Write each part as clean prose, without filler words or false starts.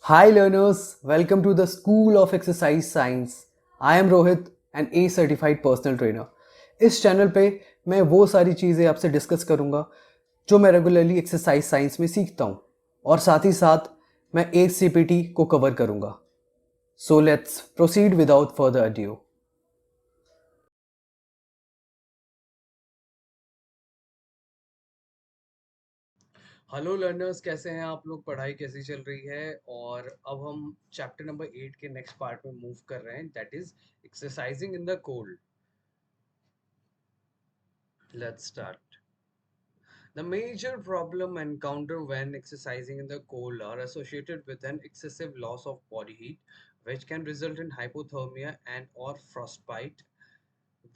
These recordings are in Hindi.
Hi learners, welcome to the School of Exercise Science. I am Rohit, an A certified personal trainer. इस चैनल पे मैं वो सारी चीज़ें आपसे डिस्कस करूँगा जो मैं रेगुलरली एक्सरसाइज साइंस में सीखता हूँ और साथ ही साथ मैं ACPT को कवर करूँगा. So let's proceed without further ado. Hello learners, कैसे हैं आप लोग? पढ़ाई कैसी चल रही है? और अब हम चैप्टर नंबर 8 के नेक्स्ट पार्ट में मूव कर रहे हैं, that is exercising in the cold. Let's start. The major problem encountered when exercising in the cold are associated with an excessive loss of body heat, which can result in hypothermia and or frostbite.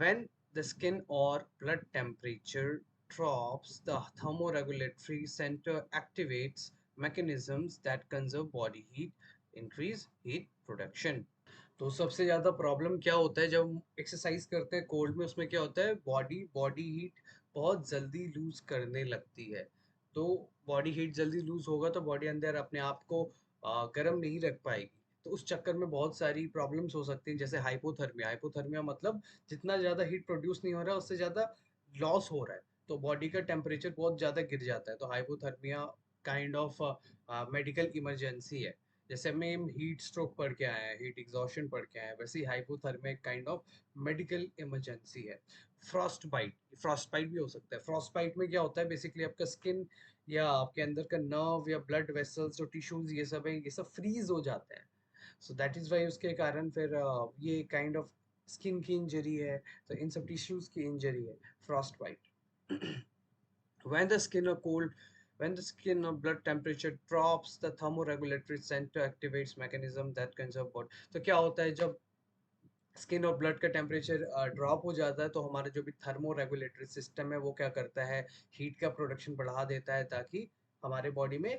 When the skin or blood temperature drops, the thermoregulatory center activates mechanisms that conserve body heat, increase heat production. तो सबसे ज्यादा प्रॉब्लम क्या होता है जब हम एक्सरसाइज करते हैं कोल्ड में? उसमें क्या होता है, बॉडी बॉडी हीट बहुत जल्दी लूज करने लगती है. तो बॉडी हीट जल्दी लूज होगा तो बॉडी अंदर अपने आप को गर्म नहीं रख पाएगी. तो उस चक्कर में बहुत सारी प्रॉब्लम्स हो सकती हैं, जैसे हाइपोथर्मिया. हाइपोथर्मिया मतलब जितना ज्यादा हीट प्रोड्यूस नहीं हो रहा है उससे ज्यादा लॉस हो रहा है, तो बॉडी का टेम्परेचर बहुत ज्यादा गिर जाता है. तो hypothermia kind of medical emergency है. जैसे हम हीट स्ट्रोक पढ़ के आए हैं, हीट एग्जॉशन पढ़ के आए हैं, वैसे ही hypothermia kind of medical emergency है. फ्रॉस्ट बाइट, फ्रॉस्ट बाइट भी हो सकता है. फ्रॉस्ट बाइट में क्या होता है, बेसिकली आपका स्किन या आपके अंदर का नर्व या ब्लड वेसल्स और टिश्यूज ये सब है, ये सब फ्रीज हो जाते हैं. सो दैट इज वाई उसके कारण फिर ये काइंड ऑफ स्किन की इंजरी है. तो इन सब टिश्यूज की इंजरी है Frost bite. When the skin or cold, when the skin or blood temperature drops, the thermoregulatory center activates mechanism that conserve body. तो क्या होता है जब स्किन और ब्लड का टेम्परेचर ड्रॉप हो जाता है तो हमारा जो भी थर्मो रेगुलेटरी सिस्टम है वो क्या करता है, हीट का प्रोडक्शन बढ़ा देता है ताकि हमारे बॉडी में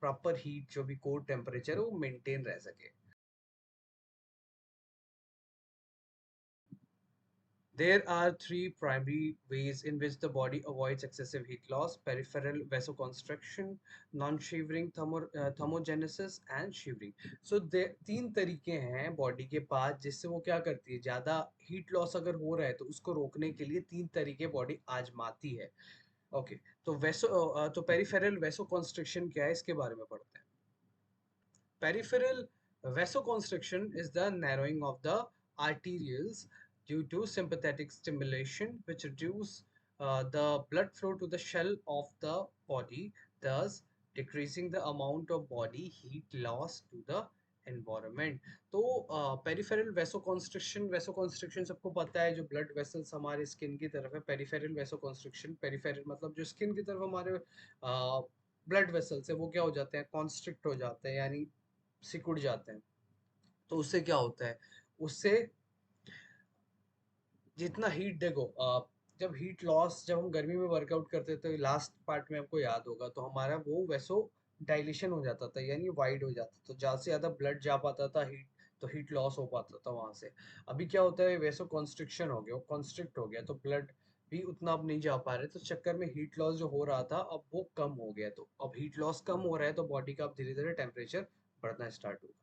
प्रॉपर हीट जो भी कोर टेम्परेचर है वो मेंटेन रह सके. There are three primary ways in which the body avoids excessive heat loss: peripheral vasoconstriction, non-shivering thermogenesis, and shivering. So तीन तरीके हैं बॉडी के पास जिससे वो क्या करती है, ज्यादा हीट लॉस अगर हो रहा है तो उसको रोकने के लिए तीन तरीके बॉडी आजमाती है. ओके, तो तो पेरिफेरल वेसोकॉन्स्ट्रिक्शन क्या है, इसके बारे में पढ़ते हैं. Peripheral vasoconstriction is the narrowing of the arterioles due to sympathetic stimulation, which reduce the blood flow to the shell of the body, thus decreasing the amount of body heat loss to the environment. तो पेरिफेरल वेसोकॉन्स्ट्रिक्शन, वेसोकॉन्स्ट्रिक्शन सबको पता है, जो ब्लड वेसल्स हमारे स्किन की तरफ है. पेरिफेरल वेसोकॉन्स्ट्रिक्शन, पेरिफेरल मतलब जो स्किन की तरफ हमारे ब्लड वेसल्स है वो क्या हो जाते हैं, कॉन्स्ट्रिक्ट हो जाते हैं, यानी सिकुड़ जाते हैं. तो उससे क्या होता है, उससे जितना हीट देखो, जब हीट लॉस, जब हम गर्मी में वर्कआउट करते थे, लास्ट पार्ट में आपको याद होगा, तो हमारा वो वैसो डायलेशन हो जाता था, यानी वाइड हो जाता था, तो ज्यादा से ज्यादा ब्लड जा पाता था, हीट, तो हीट लॉस हो पाता था वहां से. अभी क्या होता है, वैसो कॉन्स्ट्रिक्शन हो गया, कॉन्स्ट्रिक्ट हो गया, तो ब्लड भी उतना अब नहीं जा पा रहे, तो चक्कर में हीट लॉस जो हो रहा था अब वो कम हो गया. तो अब हीट लॉस कम हो रहा है तो बॉडी का अब धीरे धीरे टेम्परेचर बढ़ना स्टार्ट होगा.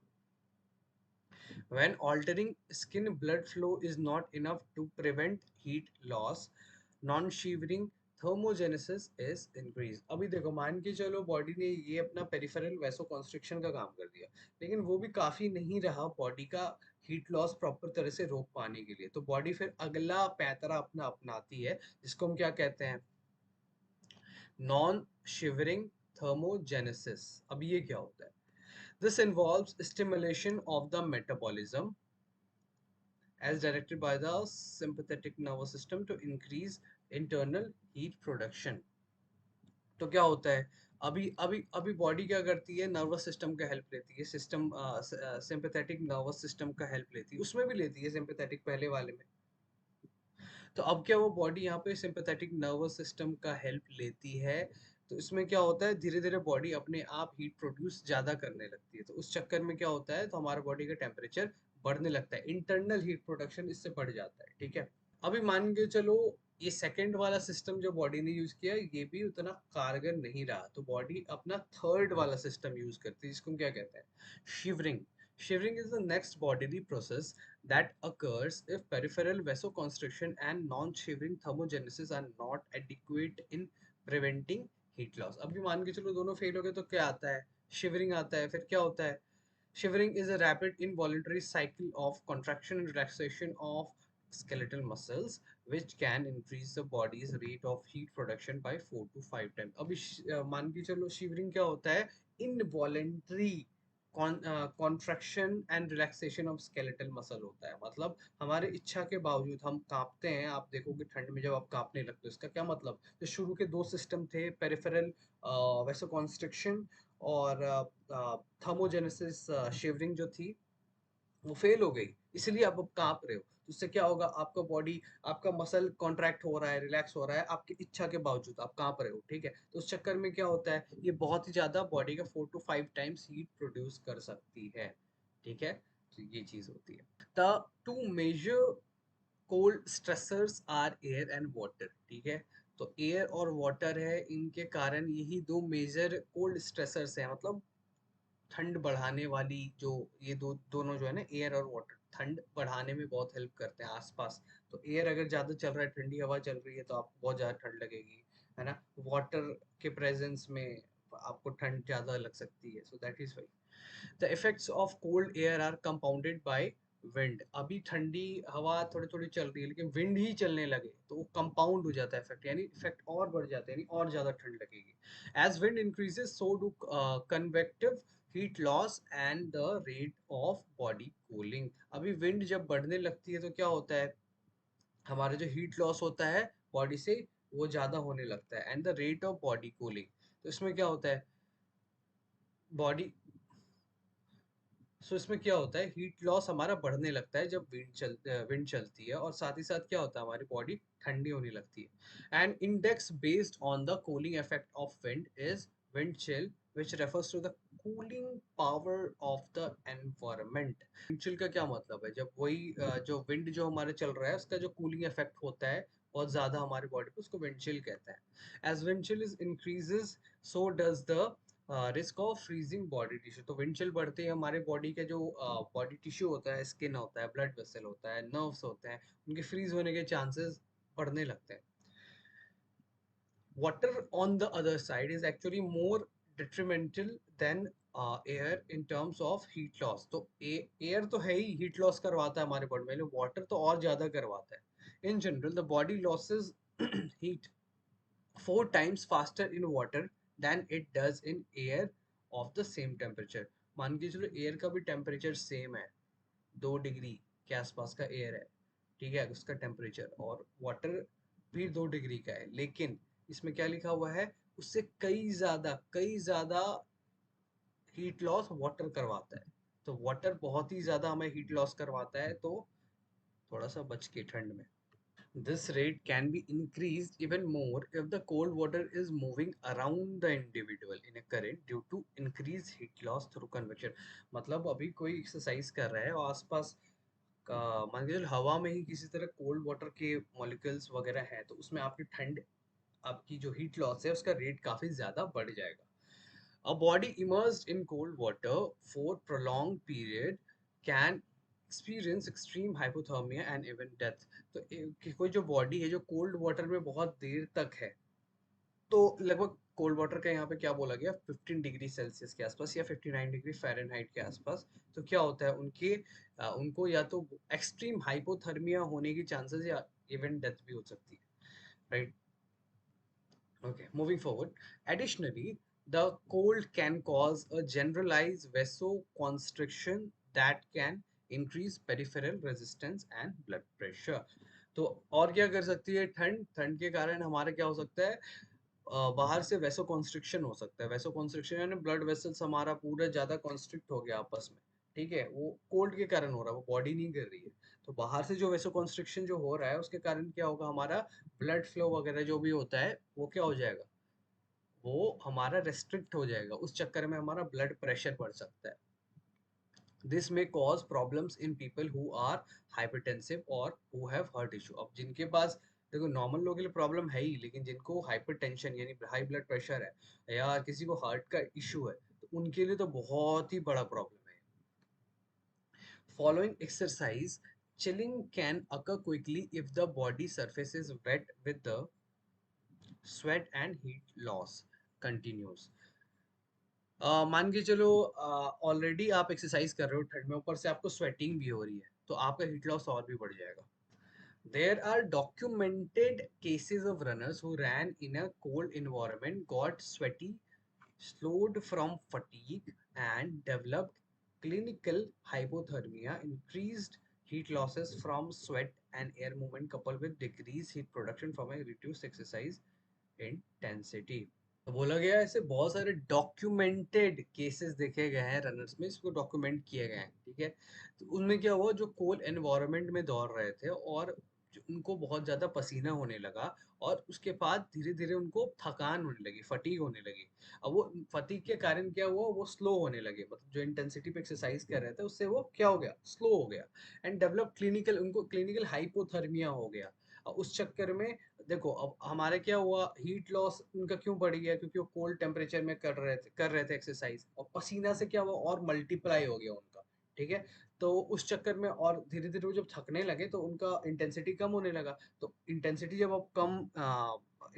When altering skin blood flow is not enough to prevent heat loss, non-shivering thermogenesis is increased. अभी देखो, मान के चलो बॉडी ने ये अपना पेरिफेरल वैसोकॉन्स्ट्रिक्शन का काम कर दिया, लेकिन वो भी काफी नहीं रहा बॉडी का हीट लॉस प्रॉपर तरह से रोक पाने के लिए. तो बॉडी फिर अगला पैतरा अपना अपनाती है, जिसको हम क्या कहते हैं, नॉन शिवरिंग थर्मोजेनेसिस. अब ये क्या होता है? This involves stimulation of the metabolism as directed by the sympathetic nervous system to increase internal heat production. तो क्या होता है, अभी अभी अभी बॉडी क्या करती है, नर्वस सिस्टम का हेल्प लेती है, सिस्टम सिंपैथेटिक नर्वस सिस्टम का हेल्प लेती है, उसमें भी लेती है सिंपैथेटिक पहले वाले में. तो अब क्या, वो बॉडी यहाँ पे सिंपैथेटिक नर्वस सिस्टम का हेल्प लेती है. तो इसमें क्या होता है, धीरे धीरे बॉडी अपने आप हीट प्रोड्यूस ज्यादा करने लगती है. तो उस चक्कर में क्या होता है, तो हमारा बॉडी का टेम्परेचर बढ़ने लगता है, इंटरनल हीट प्रोडक्शन इससे बढ़ जाता है. ठीक है. अभी मान के चलो ये सेकंड वाला सिस्टम जो बॉडी ने यूज किया ये भी उतना कारगर नहीं रहा, तो बॉडी अपना थर्ड वाला सिस्टम यूज करती है, जिसको हम क्या कहते हैं, shivering. Shivering is the next bodily process that occurs if peripheral vasoconstriction and non-shivering thermogenesis are not adequate in preventing heat loss. अभी मान के चलो दोनों फेल हो गए तो क्या आता है, शिवरिंग आता है. फिर क्या होता है, shivering is a rapid involuntary cycle of contraction and relaxation of skeletal muscles which can increase the body's rate of heat production by 4 to 5 times. अभी मान के चलो शिवरिंग क्या होता है, involuntary contraction and relaxation of skeletal muscle होता है. मतलब हमारे इच्छा के बावजूद हम कांपते हैं. आप देखोगे ठंड में जब आप कांपने लगते हो, इसका क्या मतलब, जो शुरू के दो सिस्टम थे, पेरिफेरल वैसोकॉन्स्ट्रिक्शन और थर्मोजेनेसिस, शिवरिंग जो थी वो फेल हो गई, इसलिए आप अब कांप रहे हो. तो उससे क्या होगा, आपका बॉडी, आपका मसल कॉन्ट्रैक्ट हो रहा है, रिलैक्स हो रहा है, आपकी इच्छा के बावजूद आप कांप रहे हो. ठीक है, तो उस चक्कर में क्या होता है, ये बहुत ही ज्यादा बॉडी का 4 to 5 टाइम्स हीट प्रोड्यूस कर सकती है. ठीक है, तो ये चीज होती है. The two major cold stressors are air and water. ठीक है, तो एयर और वाटर है, इनके कारण यही दो मेजर कोल्ड स्ट्रेसर्स हैं. मतलब ठंड बढ़ाने वाली जो ये दोनों जो है ना, एयर और वाटर, ठंड बढ़ाने में बहुत हेल्प करते हैं आसपास. तो एयर अगर ज्यादा चल रहा है, ठंडी हवा चल रही है, तो आपको बहुत ज्यादा ठंड लगेगी, है ना. वाटर के प्रेजेंस में आपको ठंड ज्यादा लग सकती है. So that is why the effects of cold air are compounded by wind. अभी ठंडी हवा थोड़ी थोड़ी चल रही है, लेकिन विंड ही चलने लगे तो वो कंपाउंड हो जाता है इफेक्ट, यानी इफेक्ट और बढ़ जाता है, यानी और ज्यादा ठंड लगेगी. As wind increases so do convective heat loss and the rate of body cooling. अभी विंड जब बढ़ने लगती है तो क्या होता है, हमारा जो हीट लॉस होता है बॉडी से वो ज्यादा होने लगता है, and the rate of body cooling. तो इसमें क्या होता है, बॉडी, सो इसमें क्या होता है, हीट लॉस हमारा बढ़ने लगता है जब विंड चलती है, और साथ ही साथ क्या होता है, हमारी बॉडी ठंडी होने लगती है. And index based on the cooling effect of wind is wind chill, which refers to the cooling power of the environment. Wind chill का क्या मतलब है, जब वही जो विंड जो हमारे चल रहा है उसका जो कूलिंग इफेक्ट होता है बहुत ज्यादा हमारी बॉडी पे, उसको विंड चिल कहते हैं. As wind chill is increases, so does the risk of freezing body tissue. तो विंड चिल बढ़ते ही हमारे बॉडी के जो बॉडी टिश्यू होता है, स्किन होता है, ब्लड वेसल होता है, नर्व्स होते हैं, उनके फ्रीज होने के चांसेस बढ़ने लगते हैं. Water, on the other side, is actually more detrimental than air in terms of heat loss. तो air तो है ही heat loss करवाता है हमारे बॉडी में, water तो और ज्यादा करवाता है. In general, the body losses heat 4 times faster in water than it does in air of the same temperature. मान के चलो एयर का भी टेम्परेचर सेम है, 2 डिग्री के आसपास का एयर है, ठीक है, उसका टेम्परेचर, और वाटर भी 2 डिग्री का है, लेकिन इसमें क्या लिखा हुआ है, उससे कई ज्यादा हीट लॉस वाटर करवाता है. तो वाटर बहुत ही ज्यादा हमें हीट लॉस करवाता है, तो थोड़ा सा बच के ठंड में. This rate can be increased even more if the cold water is moving around the individual in a current due to increased heat loss through convection. मतलब अभी कोई एक्सरसाइज कर रहा है और आसपास का मान के चलो हवा में ही किसी तरह कोल्ड वाटर के मॉलिक्यूल्स वगैरह हैं, तो उसमें आपकी ठंड, आपकी जो हीट लॉस है उसका रेट काफी ज्यादा बढ़ जाएगा. A body immersed in cold water for prolonged period can experience extreme hypothermia and even death. तो कोई जो बॉडी है जो कोल्ड वाटर में बहुत देर तक है, तो लगभग कोल्ड वाटर का यहाँ पे क्या बोला गया, 15 डिग्री सेल्सियस के आसपास या 59 डिग्री फ़ारेनहाइट के आसपास. तो क्या होता है, उनको या तो एक्सट्रीम हाइपोथर्मिया होने की चांसेस या इवन डेथ भी हो सकती है. Right. Okay, moving forward. Additionally, the cold can cause a generalized vasoconstriction that can increase peripheral resistance and blood pressure. तो और क्या कर सकती है ठंड, ठंड के कारण हमारा क्या हो सकता है, बाहर से वैसो कॉन्स्ट्रिक्शन हो सकता है. वैसो कॉन्स्ट्रिक्शन यानी ब्लड वेसल्स हमारा पूरा ज्यादा कॉन्स्ट्रिक्ट हो गया आपस में. ठीक है, वो कोल्ड के कारण हो रहा है, वो बॉडी नहीं कर रही है. तो बाहर से जो वैसो कॉन्स्ट्रिक्शन जो हो रहा है उसके कारण क्या होगा, हमारा ब्लड फ्लो वगैरह जो भी होता है वो क्या हो जाएगा, वो हमारा रेस्ट्रिक्ट हो जाएगा. उस चक्कर में हमारा ब्लड प्रेशर बढ़ सकता है. This may cause problems in people who are hypertensive और हु हैव हार्ट इशू. अब जिनके पास देखो नॉर्मल लोगों के लिए प्रॉब्लम है ही, लेकिन जिनको हाइपरटेंशन यानी हाई ब्लड प्रेशर है या किसी को हार्ट का इशू है, तो उनके लिए तो बहुत ही बड़ा प्रॉब्लम है। Following exercise, chilling can occur quickly if the body surface is wet with the sweat and heat loss continues. मान के चलो ऑलरेडी आप एक्सरसाइज कर रहे हो ठंड में, ऊपर से आपको स्वेटिंग भी हो रही है, तो आपका हीट लॉस और भी बढ़ जाएगा। There are documented cases of runners who ran in a cold environment, got sweaty, slowed from fatigue, and developed clinical hypothermia, increased heat losses from sweat and air movement, coupled with decreased heat production from a reduced exercise intensity. तो बोला गया है ऐसे बहुत सारे डॉक्यूमेंटेड केसेस देखे गए हैं रनर्स में, इसको डॉक्यूमेंट किए गए हैं, ठीक है। तो उनमें क्या हुआ, जो कोल्ड एनवायरनमेंट में दौड़ रहे थे और उनको बहुत ज्यादा पसीना होने लगा, और उसके बाद धीरे धीरे उनको थकान होने लगी, फटीग होने लगी। अब वो फटीग के कारण क्या हुआ, वो स्लो होने लगे, मतलब जो इंटेंसिटी पे एक्सरसाइज कर रहे थे उससे वो क्या हो गया, स्लो हो गया। एंड डेवलप क्लिनिकल, उनको क्लिनिकल हाइपोथर्मिया हो गया। और उस चक्कर में देखो अब हमारे क्या हुआ, हीट लॉस उनका क्यों बढ़ गया, क्योंकि वो कोल्ड टेम्परेचर में कर रहे थे एक्सरसाइज, और पसीना से क्या हुआ और मल्टीप्लाई हो गया उनका, ठीक है। तो उस चक्कर में और धीरे धीरे वो जब थकने लगे तो उनका इंटेंसिटी कम होने लगा। तो इंटेंसिटी जब आप कम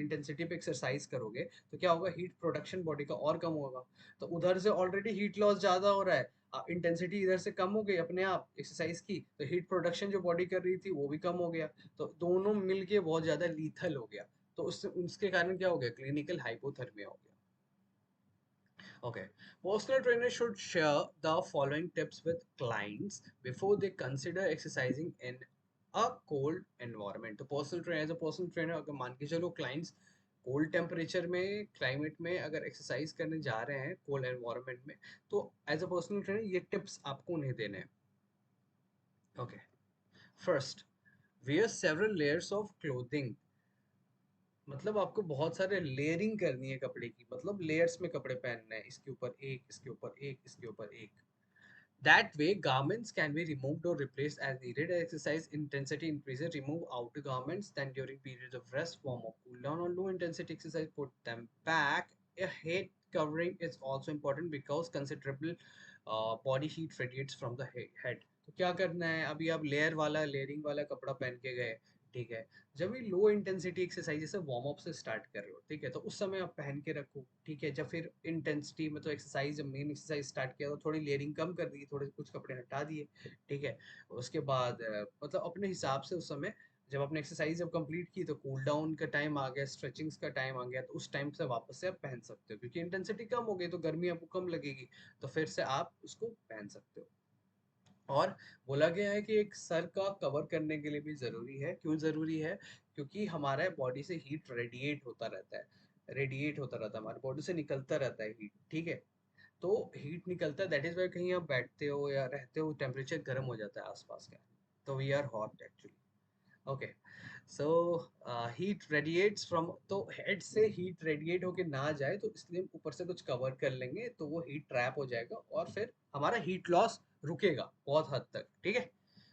इंटेंसिटी पे एक्सरसाइज करोगे तो क्या होगा, हीट प्रोडक्शन बॉडी का और कम होगा। तो उधर से ऑलरेडी हीट लॉस ज्यादा हो रहा है, इंटेंसिटी इधर से कम हो गई अपने आप एक्सरसाइज की, तो हीट प्रोडक्शन जो बॉडी कर रही थी वो भी कम हो गया। तो दोनों मिलके बहुत ज्यादा लीथल हो गया। तो उससे उसके कारण क्या हो गया, क्लिनिकल हाइपोथर्मिया हो गया। Okay. Personal trainers should share the following tips with clients before they consider exercising in a cold environment. तो personal trainer as a personal trainer, अगर मान के चलो क्लाइंट्स कोल्ड टेम्परेचर में, क्लाइमेट में अगर एक्सरसाइज करने जा रहे हैं कोल्ड एनवायरनमेंट में, तो एज अ पर्सनल ट्रेनर ये टिप्स आपको उन्हें देने हैं। Okay, first, wear several layers of clothing। मतलब आपको बहुत सारे लेयरिंग करनी है कपड़े की, मतलब लेयर्स में कपड़े पहनने हैं, इसके ऊपर एक, इसके ऊपर एक, इसके ऊपर एक। That way, garments can be removed or replaced as needed. As exercise intensity increases, remove outer garments. Then, during periods of rest, warm up, cool down, or low intensity exercise, put them back. A head covering is also important because considerable body heat radiates from the head. तो क्या करना है, अभी आप लेयर वाला लेयरिंग वाला कपड़ा पहन के गए, ठीक है। जब भी लो इंटेंसिटी एक्सरसाइज जैसे वार्म अप से स्टार्ट कर रहे हो, ठीक है, तो उस समय आप पहन के रखो, ठीक है। जब फिर इंटेंसिटी में तो एक्सरसाइज, जब मेन एक्सरसाइज स्टार्ट किया तो थोड़ी लेयरिंग कम कर दी, थोड़े कुछ कपड़े हटा दिए, ठीक है। उसके बाद मतलब अपने हिसाब से उस समय जब आपने एक्सरसाइज जब कंप्लीट की तो कूल डाउन का टाइम आ गया, स्ट्रेचिंग्स का टाइम आ गया, तो उस टाइम से वापस से आप पहन सकते हो, क्योंकि इंटेंसिटी कम हो गई तो गर्मी आपको कम लगेगी, तो फिर से आप उसको पहन सकते हो। और बोला गया है कि एक सर का कवर करने के लिए भी ज़रूरी है। क्यों ज़रूरी है? क्योंकि हमारे बॉडी से हीट रेडिएट होता रहता है, हमारे बॉडी से निकलता रहता है हीट, ठीक है। तो हीट निकलता है, दैट इज़ वाई कहीं आप बैठते हो या रहते हो टेम्परेचर गर्म हो जाता है आसपास का, तो we are hot actually. Okay, so heat radiates from, तो हेड से हीट रेडिएट होके ना जाए तो इसलिए ऊपर से कुछ कवर कर लेंगे, तो वो हीट ट्रैप हो जाएगा और फिर हमारा हीट लॉस रुकेगा बहुत हद तक, ठीक है।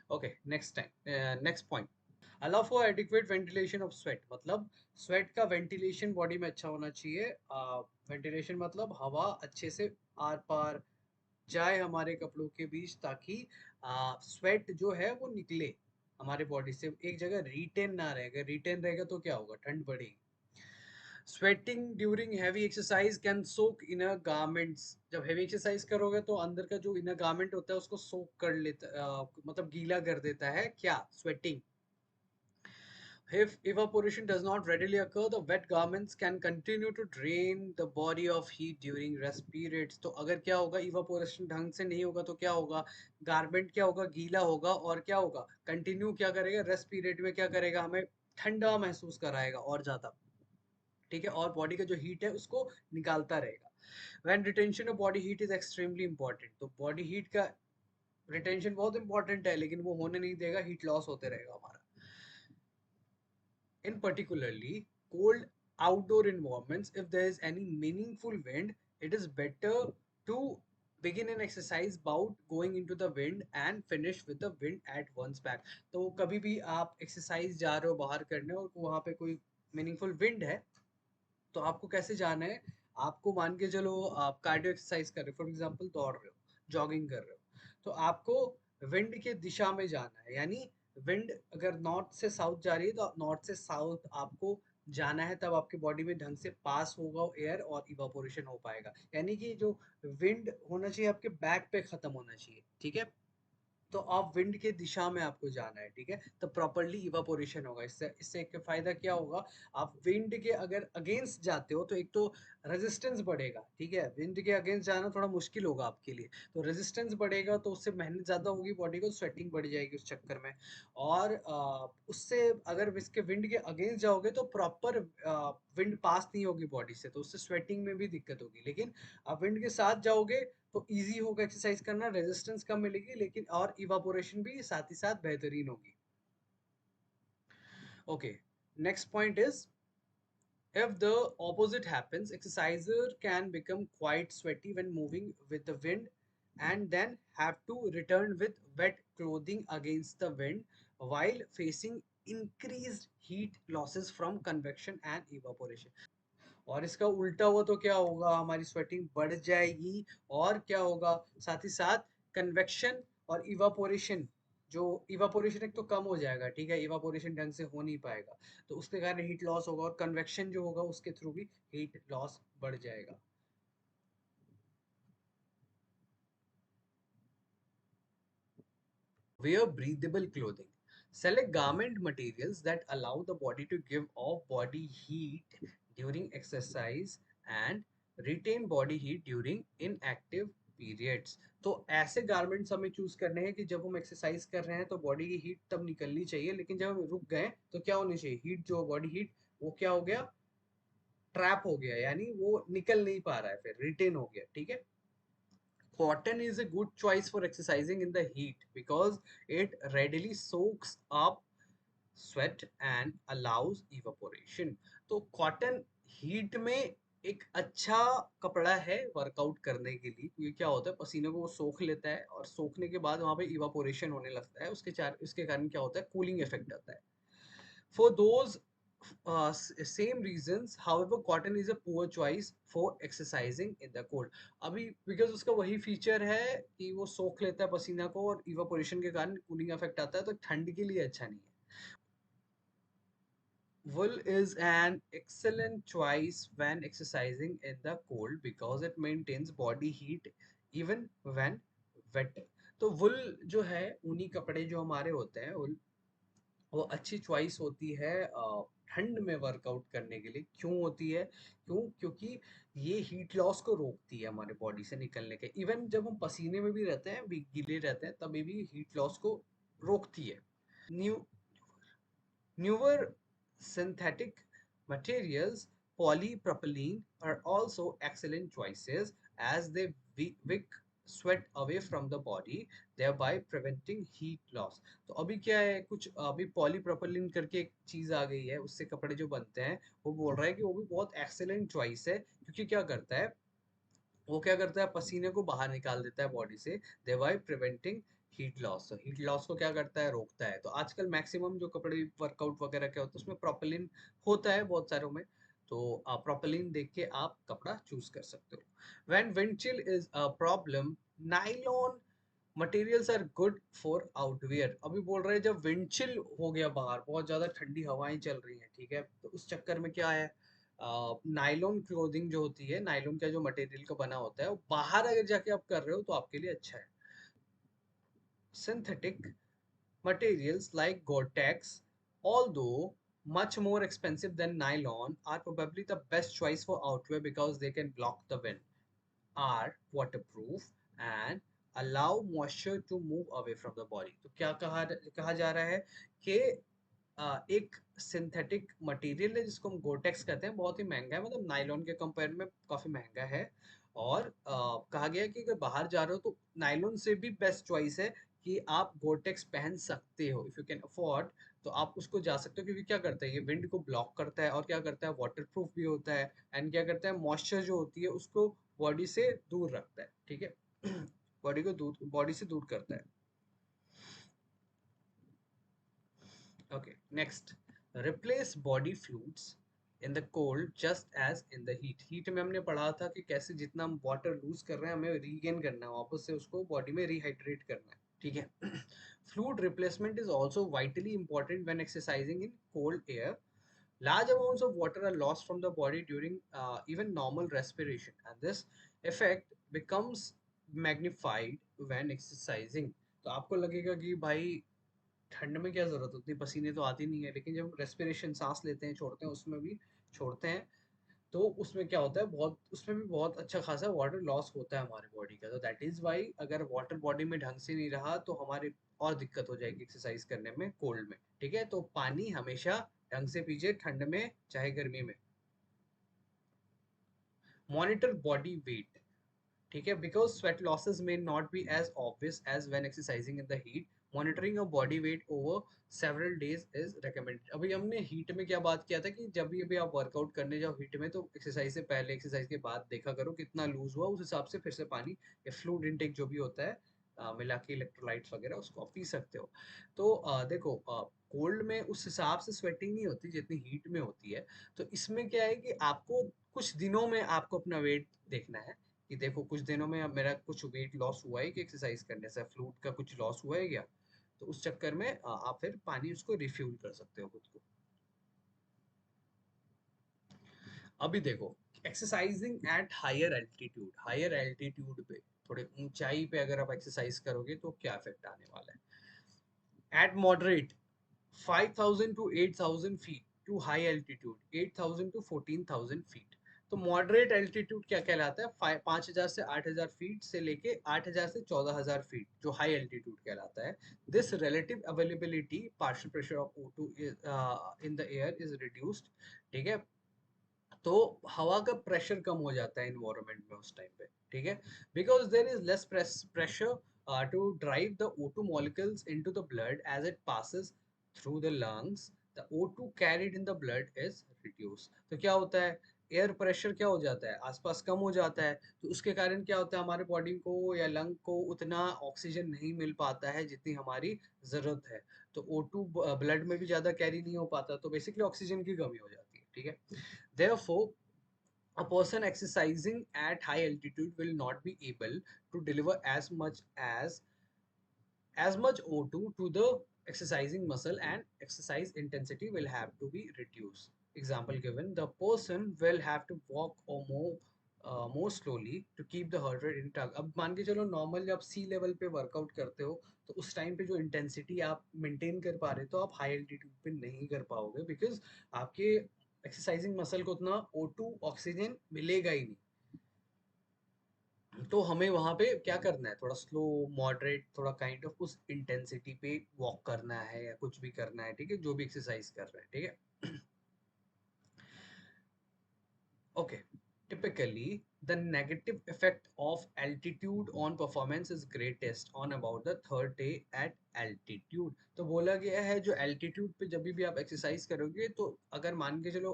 Okay, next point, allow for adequate ventilation of sweat. मतलब स्वेट का वेंटिलेशन बॉडी में अच्छा होना चाहिए। वेंटिलेशन मतलब हवा अच्छे से आर पार जाए हमारे कपड़ों के बीच, ताकि स्वेट जो है वो निकले हमारे बॉडी से, एक जगह रिटेन ना रहेगा, रिटेन रहेगा तो क्या होगा, ठंड बढ़ेगी। Sweating during heavy exercise can soak inner garments. जब हैवी एक्सरसाइज करोगे तो अंदर का जो इनर गारमेंट होता है उसको सोक कर लेता, मतलब गीला कर देता है क्या, sweating. If evaporation does not readily occur, the wet garments can continue to drain the body of heat during rest periods. तो अगर क्या होगा, इवापोरेशन ढंग से नहीं होगा तो क्या होगा, गारमेंट क्या होगा, गीला होगा, और क्या होगा, कंटिन्यू क्या करेगा, रेस्ट पीरियड में क्या करेगा, हमें ठंडा महसूस कराएगा और ज्यादा, ठीक है, और बॉडी का जो हीट है उसको निकालता रहेगा। When retention of body heat is extremely important, तो बॉडी हीट का रिटेंशन बहुत इंपॉर्टेंट है, लेकिन वो होने नहीं देगा, हीट लॉस होते रहेगा हमारा। In particularly cold outdoor environments, if there is any meaningful wind, it is better to begin an exercise bout going into the wind and finish with the wind at one's back. तो कभी भी आप एक्सरसाइज जा रहे हो बाहर करने और वहां पे कोई मीनिंगफुल विंड है, तो आपको कैसे जाना है? आपको मान के चलो आप कार्डियो एक्सरसाइज कर रहे हो, फॉर एग्जांपल दौड़ रहे हो, जॉगिंग कर रहे हो, तो आपको विंड के दिशा में जाना है, यानी विंड अगर नॉर्थ से साउथ जा रही है तो नॉर्थ से साउथ आपको जाना है, तब आपकी बॉडी में ढंग से पास होगा एयर और इवापोरेशन हो पाएगा। यानी कि जो विंड होना चाहिए आपके बैक पे खत्म होना चाहिए, ठीक है? तो आप विंड के दिशा में आपको जाना है, ठीक है? तो प्रॉपरली इवापोरेशन होगा। इससे इससे एक फायदा क्या होगा? आप विंड के अगर अगेंस्ट जाते हो तो एक तो रेजिस्टेंस बढ़ेगा, ठीक है? विंड के अगेंस्ट जाना थोड़ा मुश्किल होगा आपके लिए, तो रेजिस्टेंस बढ़ेगा तो उससे मेहनत ज्यादा होगी बॉडी को, स्वेटिंग बढ़ जाएगी उस चक्कर में। और उससे अगर इसके विंड के अगेंस्ट जाओगे तो प्रॉपर विंड पास नहीं होगी बॉडी से, तो उससे स्वेटिंग में भी दिक्कत होगी। लेकिन आप विंड के साथ जाओगे तो इजी होगा एक्सरसाइज करना, रेजिस्टेंस कम मिलेगी, लेकिन और इवापोरेशन भी साथ ही साथ बेहतरीन होगी। Okay, next point is, if the opposite happens, exerciser can become quite sweaty when moving with the wind and then have to return with wet clothing against the wind while facing increased heat losses from convection and evaporation. और इसका उल्टा हुआ तो क्या होगा? हमारी स्वेटिंग बढ़ जाएगी, और क्या होगा साथ ही साथ? कन्वेक्शन और इवापोरेशन, जो इवापोरेशन एक तो कम हो जाएगा, ठीक है? इवापोरेशन ढंग से हो नहीं पाएगा, तो उसके कारण हीट लॉस होगा, और कन्वेक्शन जो होगा उसके थ्रू भी हीट लॉस बढ़ जाएगा। Wear breathable clothing. Select garment materials that allow the body to give off body heat during exercise and retain body heat during inactive periods. तो ऐसे गारमेंट्स हमें चूज करने हैं कि जब हम एक्सरसाइज कर रहे हैं तो बॉडी की हीट तब निकलनी चाहिए, लेकिन जब हम रुक गए तो क्या होनी चाहिए? हीट जो बॉडी हीट, वो क्या हो गया? ट्रैप हो गया, यानी वो निकल नहीं पा रहा है, फिर रिटेन हो गया, ठीक है? Cotton is a good choice for exercising in the heat because it readily soaks up sweat and allows evaporation. तो कॉटन हीट में एक अच्छा कपड़ा है वर्कआउट करने के लिए, क्योंकि क्या होता है पसीने को वो सोख लेता है, और सोखने के बाद वहां पे इवापोरेशन होने लगता है, उसके कारण क्या होता है? कूलिंग इफेक्ट आता है। For those same reasons, however, cotton is a poor choice for exercising in the cold. अभी because उसका वही फीचर है कि वो सोख लेता है पसीना को, और इवापोरेशन के कारण कूलिंग इफेक्ट आता है, तो ठंड के लिए अच्छा नहीं है। Wool is an excellent choice when exercising in the cold because it maintains body heat even when wet. तो वुल जो है, ऊनी कपड़े जो हमारे होते हैं, वो अच्छी चॉइस होती है ठंड में वर्कआउट करने के लिए। क्यों होती है? क्योंकि ये हीट लॉस को रोकती है हमारे बॉडी से निकलने के, इवन जब हम पसीने में भी रहते हैं, भी गीले रहते हैं, तभी भी हीट लॉस को रोकती है। New Newer synthetic materials, polypropylene, are also excellent choices as they wick sweat away from the body, thereby preventing heat loss. तो अभी क्या है, कुछ अभी पॉलीप्रोपिलीन करके एक चीज आ गई है, उससे कपड़े जो बनते हैं, वो बोल रहा है कि वो भी बहुत एक्सेलेंट चॉइस है, क्योंकि क्या करता है? वो क्या करता है? पसीने को बाहर निकाल देता है बॉडी से, देवाई प्रिवेंटिंग हीट लॉस। तो हीट लॉस को क्या करता है? रोकता है। तो आजकल मैक्सिमम जो कपड़े वर्कआउट वगैरह क्या होता है उसमें प्रोपिलिन होता है बहुत सारों में, तो आप प्रोपिलिन देख के आप कपड़ा चूज कर सकते हो। When wind chill is a problem, nylon materials are good for outwear. अभी बोल रहे हैं जब विंड चिल हो गया, बाहर बहुत ज्यादा ठंडी हवाएं चल रही हैं, ठीक है, तो उस चक्कर में क्या है, नाइलॉन क्लोथिंग जो होती है, नाइलॉन का जो मटेरियल का बना होता है, वो बाहर अगर जाके आप कर रहे हो तो आपके लिए अच्छा है। Synthetic materials like Gore-Tex, although much more expensive than nylon, are probably the best choice for outwear because they can block the wind, are waterproof, and allow moisture to move away from the body. तो क्या कहा जा रहा है कि एक सिंथेटिक मटेरियल है जिसको हम गोटेक्स कहते हैं, बहुत ही महंगा है, मतलब नायलॉन के कंपेयर में काफी महंगा है। और कहा गया है कि अगर बाहर जा रहे हो तो नायलॉन से भी बेस्ट चॉइस है कि आप गोटेक्स पहन सकते हो, इफ यू कैन अफोर्ड, तो आप उसको जा सकते हो, क्योंकि क्या करता है? ये विंड को ब्लॉक करता है, और क्या करता है? वाटर प्रूफ भी होता है, एंड क्या करता है? मॉइस्चर जो होती है उसको बॉडी से दूर रखता है, ठीक है? बॉडी को दूर, बॉडी से दूर करता है। Okay, next, replace body fluids in the cold just as in the heat. Heat में हमने पढ़ा था कि कैसे जितना हम वाटर लूज कर रहे हैं हमें रीगेन करना है, वापस से उसको बॉडी में रिहाइड्रेट करना है, ठीक है। Fluid replacement is also vitally important when exercising in cold air. Large amounts of water are lost from the body during even normal respiration, and this effect becomes magnified when exercising. तो आपको लगेगा कि भाई ठंड में क्या जरूरत होती है, पसीने तो आती नहीं है, लेकिन जब रेस्पिरेशन सांस लेते हैं छोड़ते हैं उसमें भी छोड़ते हैं, तो उसमें क्या होता है, बहुत उसमें भी बहुत अच्छा खासा वाटर लॉस होता है हमारे बॉडी का। तो दैट इज वाई अगर वाटर बॉडी में ढंग से नहीं रहा तो हमारे और दिक्कत हो जाएगी एक्सरसाइज करने में कोल्ड में, ठीक है। तो पानी हमेशा ढंग से पीजिए ठंड में चाहे गर्मी में। मॉनिटर बॉडी वेट, ठीक है, because sweat losses may not be as obvious as when exercising in the heat. Monitoring your body weight over several days is recommended. अभी हमने हीट में क्या बात किया था कि जब भी आप वर्कआउट करने जाओ हीट में तो एक्सरसाइज से पहले एक्सरसाइज के बाद देखा करो कितना लूज हुआ, उस हिसाब से फिर से पानी या फ्लूइड इनटेक जो भी होता है मिला के इलेक्ट्रोलाइट्स वगैरह उसको आप पी सकते हो। तो देखो कोल्ड में उस हिसाब से स्वेटिंग नहीं होती जितनी हीट में होती है। तो इसमें क्या है कि आपको कुछ दिनों में आपको अपना वेट देखना है कि देखो कुछ दिनों में अब मेरा कुछ वेट लॉस हुआ है कि एक्सरसाइज करने से फ्लूइड का कुछ लॉस हुआ है क्या। तो उस चक्कर में आप फिर पानी उसको रिफ्यूल कर सकते हो खुद को। अभी देखो, एक्सरसाइजिंग एट हायर एल्टीट्यूड पे, थोड़े ऊंचाई पे अगर आप एक्सरसाइज करोगे तो क्या इफेक्ट आने वाला है। Eight moderate 5,000 to 8,000 feet to high altitude 8,000 to 14,000 feet। तो मॉडरेट एल्टीट्यूड क्या कहलाता है, 5,000 से 8,000 फीट से लेके 8,000 से 14,000 फीट जो हाई एल्टीट्यूड कहलाता है। This relative availability partial pressure of O2 in the air is reduced, ठीक है। तो हवा का प्रेशर कम हो जाता है इन्वायरमेंट में उस टाइम पे, ठीक है। Because there is less pressure to drive the O2 molecules into the blood as it passes through the lungs, the O2 carried in the blood is reduced। तो क्या होता है, एयर प्रेशर क्या हो जाता है आसपास कम हो जाता है, तो उसके कारण क्या होता है हमारे बॉडी को या लंग को उतना ऑक्सीजन नहीं मिल पाता है जितनी हमारी जरूरत है। तो O2 ब्लड में भी ज्यादा कैरी नहीं हो पाता, तो बेसिकली ऑक्सीजन की कमी हो जाती है, ठीक है। Therefore, a person exercising at high altitude will not be able to deliver as much O2 to the exercising muscle, and exercise intensity will have to be reduced. Example given, the person will have to walk or more slowly to keep the heart rate intact। अब मान के चलो नॉर्मल जब सी लेवल पे वर्कआउट करते हो तो उस टाइम पे जो इंटेंसिटी आप मेंटेन कर पा रहे हो तो आप हाई एल्टीट्यूड पे नहीं कर पाओगे, बिकॉज आपके एक्सरसाइजिंग मसल को उतना O2 ऑक्सीजन मिलेगा ही नहीं। तो हमें वहां पे क्या करना है, थोड़ा स्लो मॉडरेट थोड़ा काइंड ऑफ उस इंटेंसिटी पे वॉक करना है या कुछ भी करना है, ठीक है, जो भी एक्सरसाइज कर रहे हैं, ठीक है। Okay, typically the negative effect of altitude on performance is greatest on about the third day at altitude। तो बोला गया है जो एल्टीट्यूड पे जब भी आप एक्सरसाइज करोगे तो अगर मान के चलो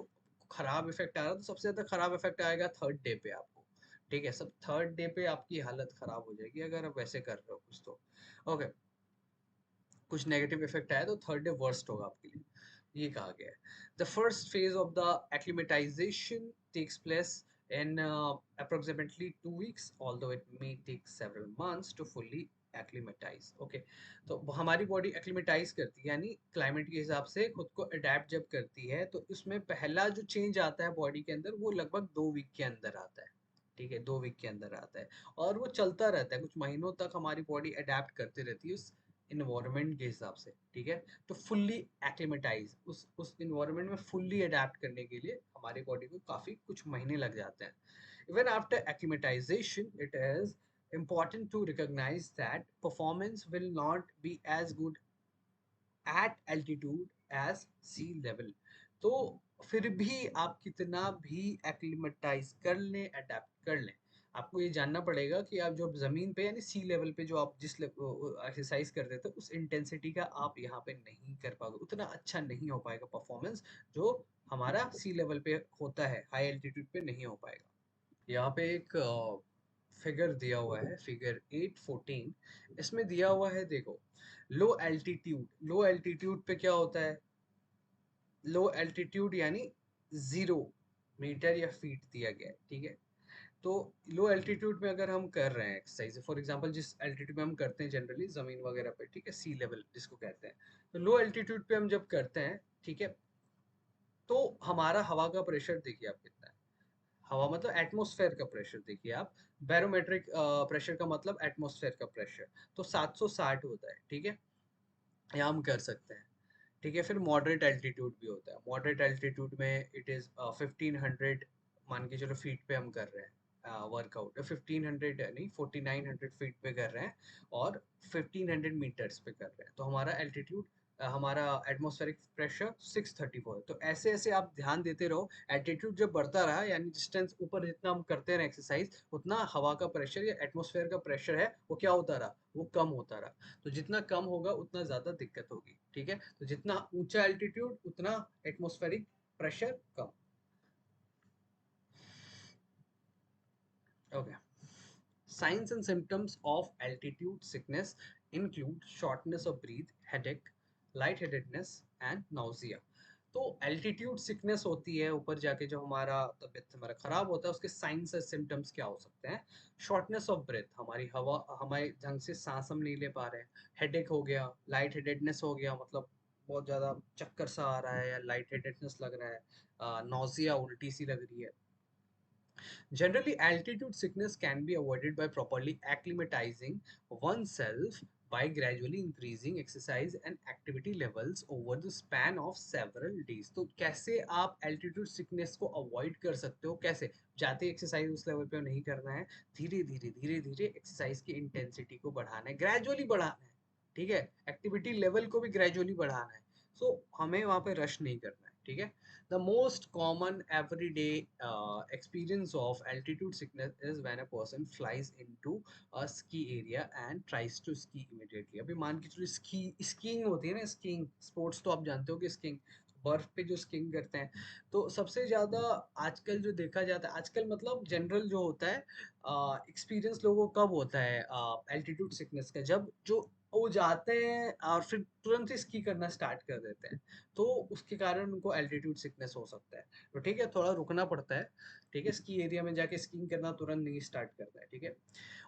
खराब इफेक्ट आ रहा है तो सबसे ज्यादा खराब इफेक्ट आएगा थर्ड डे पे आपको, ठीक है। सब थर्ड डे पे आपकी हालत खराब हो जाएगी अगर आप वैसे कर रहे हो कुछ तो। ओके, कुछ नेगेटिव इफेक्ट आया तो थर्ड डे वर्स्ट होगा आपके लिए, ये कहा गया है। The first phase of the acclimatisation takes place in approximately 2 weeks, although it may take several months to fully acclimatize। Okay, तो हमारी बॉडी एक्लिमेटाइज करती है यानी क्लाइमेट के हिसाब से खुद को अडेप्ट जब करती है तो इसमें पहला जो चेंज आता है बॉडी के अंदर वो लगभग 2 वीक के अंदर आता है, ठीक है, 2 वीक के अंदर आता है। और वो चलता रहता है कुछ महीनों तक, हमारी बॉडी अडेप्ट करती रहती है उस इन्वायरमेंट के हिसाब से, ठीक है। तो फुल्ली एक्लिमेटाइज उस इन्वायरमेंट में फुल्ली अडेप्ट करने के लिए हमारी बॉडी को काफी कुछ महीने लग जाते हैं। Even after acclimatisation it is important to recognize that performance will not be as good at altitude as sea level। तो फिर भी आप कितना भी एक्लिमेटाइज कर लें अडेप्ट कर लें, आपको ये जानना पड़ेगा कि आप जो जमीन पे यानी सी लेवल पे जो आप जिस एक्सरसाइज करते थे उस इंटेंसिटी का आप यहाँ पे नहीं कर पाओगे, उतना अच्छा नहीं हो पाएगा परफॉर्मेंस जो हमारा सी लेवल पे होता है, हाई एल्टीट्यूड पे नहीं हो पाएगा। यहाँ पे एक फिगर दिया हुआ है, फिगर 8.14। इसमें दिया हुआ है, देखो, लो एल्टीट्यूड पे क्या होता है? लो एल्टीट्यूड यानी 0 मीटर या फीट दिया गया है, ठीक है। तो लो एल्टीट्यूड में अगर हम कर रहे हैं एक्सरसाइज, फॉर एग्जांपल जिस एल्टीट्यूड में हम करते हैं जनरली जमीन वगैरह पे, ठीक है, सी लेवल जिसको कहते हैं, तो लो एल्टीट्यूड पे हम जब करते हैं, ठीक है, तो हमारा हवा का प्रेशर देखिए आप कितना है। हवा मतलब एटमॉस्फेयर का प्रेशर देखिए आप। बैरोमेट्रिक प्रेशर का मतलब एटमॉस्फेयर का प्रेशर, तो 760 होता है, ठीक है। यहाँ हम कर सकते हैं, ठीक है। फिर मॉडरेट एल्टीट्यूड भी होता है। मॉडरेट एल्टीट्यूड में इट इज़ 1500, मान के चलो फीट पे हम कर रहे हैं वर्कआउट, 1500 नहीं 4900 फीट पे कर रहे हैं, और 1500 मीटर्स पे कर रहे हैं, तो हमारा एल्टीट्यूड, हमारा एटमॉस्फेरिक प्रेशर 634 है। तो ऐसे ऐसे आप ध्यान देते रहो, एल्टीट्यूड जब बढ़ता रहा, यानी डिस्टेंस ऊपर जितना हम करते रहे एक्सरसाइज, उतना हवा का प्रेशर या एटमॉस्फेयर का प्रेशर है वो क्या होता रहा, वो कम होता रहा। तो जितना कम होगा उतना ज़्यादा दिक्कत होगी, ठीक है। तो जितना ऊंचा एल्टीट्यूड उतना atmospheric pressure come. Okay. Signs and symptoms of altitude sickness include shortness of breath, headache, lightheadedness and nausea. तो एल्टीट्यूड सिकनेस होती है, ऊपर जाके जो हमारा तबीयत हमारा खराब होता है, उसके साइंस और सिम्टम्स क्या हो सकते हैं? शॉर्टनेस ऑफ ब्रेथ, हमारी हवा, हमारे ढंग से सांस हम नहीं ले पा रहे हैं। हेडेक हो गया, लाइट हेडेडनेस हो गया, मतलब बहुत ज़्यादा चक्कर सा आ रहा है या लाइट हेडेडनेस लग रहा है, नौजिया उल्टी सी लग रही है। Generally, altitude sickness can be avoided by properly acclimatizing oneself by gradually increasing exercise and activity levels over the span of several days. तो कैसे आप altitude sickness को avoid कर सकते हो? कैसे? जाते एक्सरसाइज उस लेवल पे नहीं करना है, धीरे धीरे एक्सरसाइज की इंटेंसिटी को बढ़ाना है, ग्रेजुअली बढ़ाना है, ठीक है। एक्टिविटी लेवल को भी ग्रेजुअली बढ़ाना है। सो हमें वहाँ पे रश नहीं करना है, ठीक है। The most common everyday experience of altitude sickness is when a person flies into a ski area and tries to ski immediately. अभी मान के चलो स्कीइंग होती है ना, स्कीइंग स्पोर्ट्स तो आप जानते हो कि स्कीइंग, बर्फ पे जो स्कीइंग करते हैं, तो सबसे ज़्यादा आजकल जो देखा जाता है, आजकल मतलब जनरल जो होता है एक्सपीरियंस लोगों को कब होता है एल्टीट्यूड सिकनेस का, जब जो वो जाते हैं और फिर तुरंत ही स्की करना स्टार्ट कर देते हैं, तो उसके कारण उनको एल्टीट्यूड सिकनेस हो सकता है। तो ठीक है, थोड़ा रुकना पड़ता है, ठीक है, स्की एरिया में जाके स्कीइंग करना तुरंत नहीं स्टार्ट करता है, ठीक है।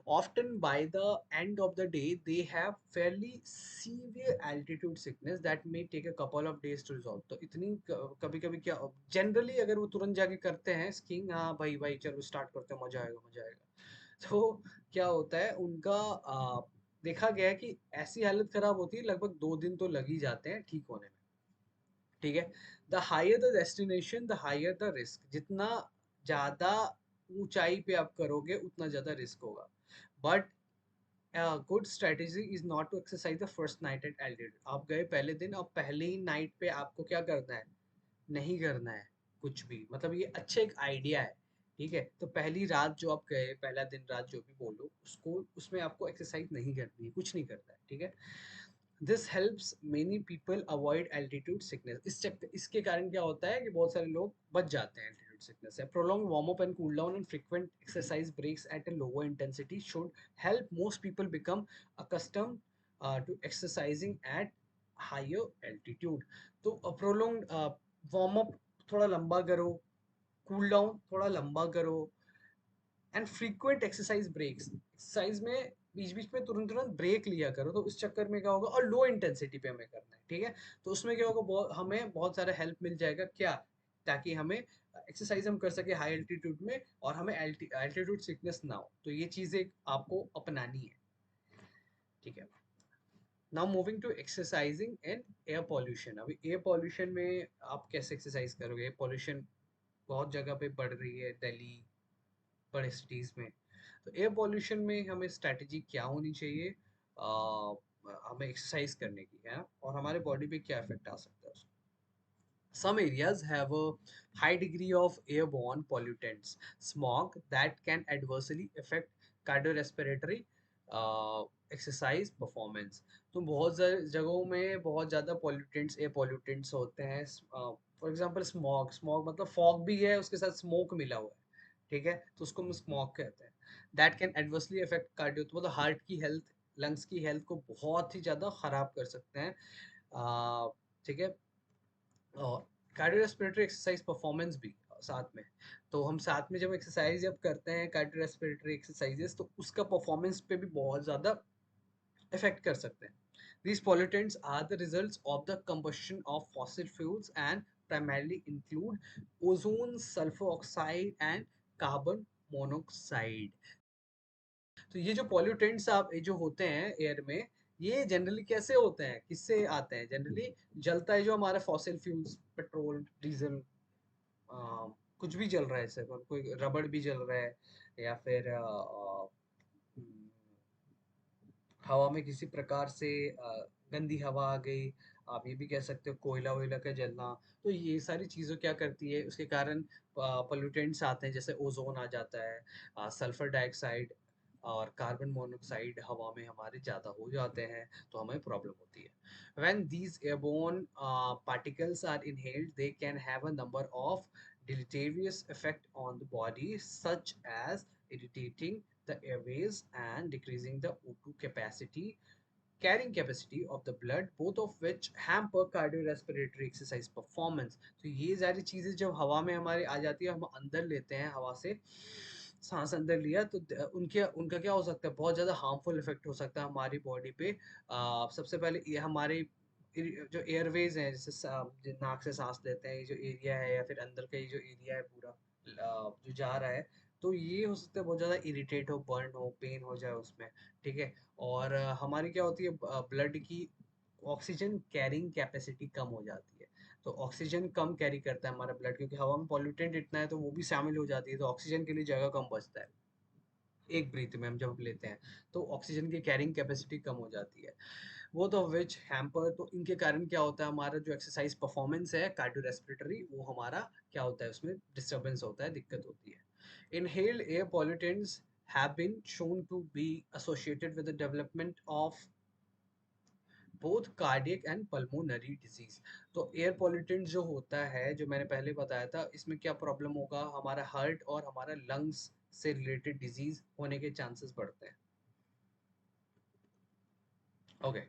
Often by the end of the day they have fairly severe altitude sickness that may take a couple of days to resolve. तो इतनी कभी कभी क्या, जनरली अगर वो तुरंत जाके करते हैं स्कीइंग, हाँ भाई भाई चलो स्टार्ट करते हैं, मजा आएगा मजा आएगा, तो क्या होता है उनका, देखा गया है कि ऐसी हालत खराब होती है, लगभग 2 दिन तो लग ही जाते हैं ठीक होने में, ठीक है। The higher the destination the higher the risk, जितना ज्यादा ऊंचाई पे आप करोगे उतना ज्यादा रिस्क होगा। But good strategy is not to exercise the first night at altitude. आप गए पहले दिन, और पहले ही नाइट पे आपको क्या करना है? नहीं करना है कुछ भी, मतलब ये अच्छा एक आइडिया है, ठीक है। तो पहली रात जो आप गए, पहला दिन रात जो भी बोलो उसको, उसमें आपको एक्सरसाइज नहीं करनी है, कुछ नहीं करना है, ठीक है। This helps many people avoid altitude sickness. इसके कारण क्या होता है कि बहुत सारे लोग बच जाते हैं एल्टीट्यूड सिकनेस से। Prolong warm up and cool down and frequent exercise breaks at a lower intensity should help most people become accustom to exercising at higher altitude. तो प्रोलॉन्ग वार्म अप थोड़ा लंबा करो, कूल डाउन थोड़ा लंबा करो, and frequent exercise breaks, exercise में बीच बीच में तुरंत तुरंत ब्रेक लिया करो, तो इस चक्कर में क्या होगा, और लो इंटेंसिटी पे हमें करना है, ठीक है। तो उसमें क्या होगा, हमें बहुत सारा हेल्प मिल जाएगा क्या, ताकि हमें एक्सरसाइज हम कर सके हाई एल्टीट्यूड में, और हमें एल्टीट्यूड सिकनेस ना हो। तो ये चीजें आपको अपनानी है, ठीक है। Now moving to exercising in air pollution. अभी एयर पॉल्यूशन में आप कैसे एक्सरसाइज करोगे? एयर पॉल्यूशन बहुत जगह पे बढ़ रही है, दिल्ली, बड़े सिटीज में। तो एयर पॉल्यूशन में हमें स्ट्रैटेजी क्या होनी चाहिए, हमें एक्सरसाइज करने की है, और हमारे बॉडी पे क्या इफेक्ट आ सकता है उसका? Some areas have a high degree of airborne pollutants, smog that can adversely affect cardiorespiratory exercise performance. तो बहुत सारे जगहों में बहुत ज़्यादा pollutants, एयर pollutants होते हैं। फॉर एग्जांपल स्मॉग, स्मॉग मतलब फॉग भी है, उसके साथ स्मोक मिला हुआ है, ठीक है, तो उसको हम स्मोक कहते हैं। That can adversely effect cardio, तो मतलब हार्ट की हेल्थ, लंग्स की हेल्थ को बहुत ही ज़्यादा ख़राब कर सकते हैं। ठीक है, और कार्डियो रेस्पिरेटरी एक्सरसाइज परफॉर्मेंस भी साथ में। तो हम साथ में जब एक्सरसाइज जब करते हैं कार्डियो रेस्पिरेटरी एक्सरसाइजेस, तो उसका परफॉर्मेंस पे भी बहुत ज़्यादा इफेक्ट कर सकते हैं। These pollutants are the results of the combustion of fossil fuels and primarily include ozone, sulfur oxide and carbon monoxide. तो ये जो पॉल्यूटेंट्स आप जो होते हैं एयर में, ये जनरली कैसे होते हैं, किससे आते हैं? जनरली जलता है जो हमारा फॉसिल फ्यूल्स, पेट्रोल, डीजल, कुछ भी जल रहा है, सर कोई रबड़ भी जल रहा है, या फिर हवा में किसी प्रकार से गंदी हवा आ गई, आप ये भी कह सकते हो कोयला वोयला का जलना। तो ये सारी चीज़ें क्या करती है, उसके कारण पोल्यूटेंट्स आते हैं, जैसे ओजोन आ जाता है, सल्फर डाइऑक्साइड और कार्बन मोनोऑक्साइड हवा में हमारे ज़्यादा हो जाते हैं, तो हमें प्रॉब्लम होती है। When these airborne particles are inhaled, they can have a number of deleterious effect on the body, such as irritating the airways and decreasing the O2 capacity, carrying capacity of the blood, both of which hamper cardiorespiratory exercise performance. तो ये सारी चीजें जब हवा में हमारे आ जाती है, हम अंदर लेते हैं हवा से, सांस अंदर लिया, तो उनके उनका क्या हो सकता है, बहुत ज्यादा हार्मफुल इफेक्ट हो सकता है हमारी बॉडी पे। सबसे पहले ये हमारे जो एयरवेज हैं, जैसे नाक से सांस लेते हैं, ये जो एरिया है, या फिर अंदर का ये जो एरिया है पूरा जो जा रहा है, तो ये हो सकता है बहुत ज़्यादा इरिटेट हो, बर्न हो, पेन हो जाए उसमें। ठीक है, और हमारी क्या होती है, ब्लड की ऑक्सीजन कैरिंग कैपेसिटी कम हो जाती है। तो ऑक्सीजन कम कैरी करता है हमारा ब्लड, क्योंकि हवा में पॉल्यूटेंट इतना है, तो वो भी शामिल हो जाती है, तो ऑक्सीजन के लिए जगह कम बचता है एक ब्रीथ में हम जब लेते हैं, तो ऑक्सीजन की कैरिंग कैपेसिटी कम हो जाती है। बोथ ऑफ विच हैम्पर, तो इनके कारण क्या होता है, हमारा जो एक्सरसाइज परफॉर्मेंस है कार्डियोरेस्पिरेटरी, वो हमारा क्या होता है, उसमें डिस्टर्बेंस होता है, दिक्कत होती है। Inhaled air pollutants have been shown to be associated with the development of both cardiac and pulmonary disease। तो एयर पॉल्यूटेंट जो होता है, जो मैंने पहले बताया था, इसमें क्या प्रॉब्लम होगा, हमारा हार्ट और हमारा लंग्स से रिलेटेड डिजीज होने के चांसेस बढ़ते हैं। Okay,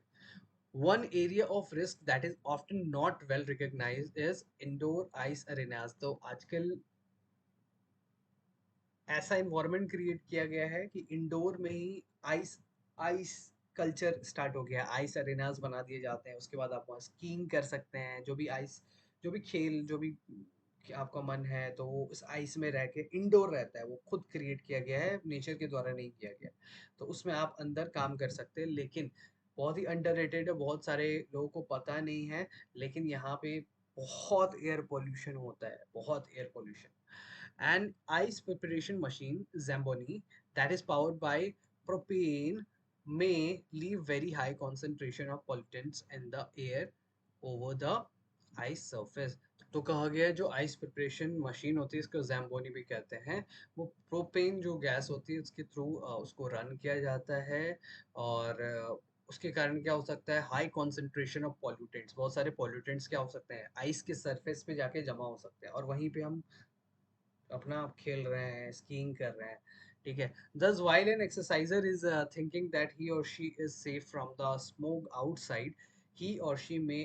one area of risk that is often not well recognized is indoor ice arenas। तो आजकल ऐसा इन्वायरमेंट क्रिएट किया गया है कि इंडोर में ही आइस आइस कल्चर स्टार्ट हो गया, आइस अरेनास बना दिए जाते हैं। उसके बाद आप वहाँ स्कीइंग कर सकते हैं, जो भी आइस, जो भी खेल, जो भी आपका मन है, तो वो उस आइस में रह के इंडोर रहता है, वो खुद क्रिएट किया गया है, नेचर के द्वारा नहीं किया गया। तो उसमें आप अंदर काम कर सकते हैं, लेकिन बहुत ही अंडररेटेड है, बहुत सारे लोगों को पता नहीं है। लेकिन यहाँ पे बहुत एयर पोल्यूशन होता है, बहुत air pollution. An ice preparation machine, Zamboni, that is powered by propane may leave very high concentration of pollutants in the air over the ice surface। तो कहा गया है, जो आइस प्रिपरेशन मशीन होती है, इसको जैम्बोनी भी कहते हैं, वो प्रोपेन जो गैस होती है उसके थ्रू उसको रन किया जाता है। और उसके कारण क्या हो सकता है, हाई कॉन्सेंट्रेशन ऑफ पॉल्यूटेंट्स, बहुत सारे पॉल्यूटेंट्स क्या हो सकते हैं, आइस के सरफेस पे जाके जमा हो सकते हैं, और वहीं पे हम अपना आप खेल रहे हैं, स्कीइंग कर रहे हैं। ठीक है, thus while an exerciser is thinking that he or she is safe from the smoke outside, he or she may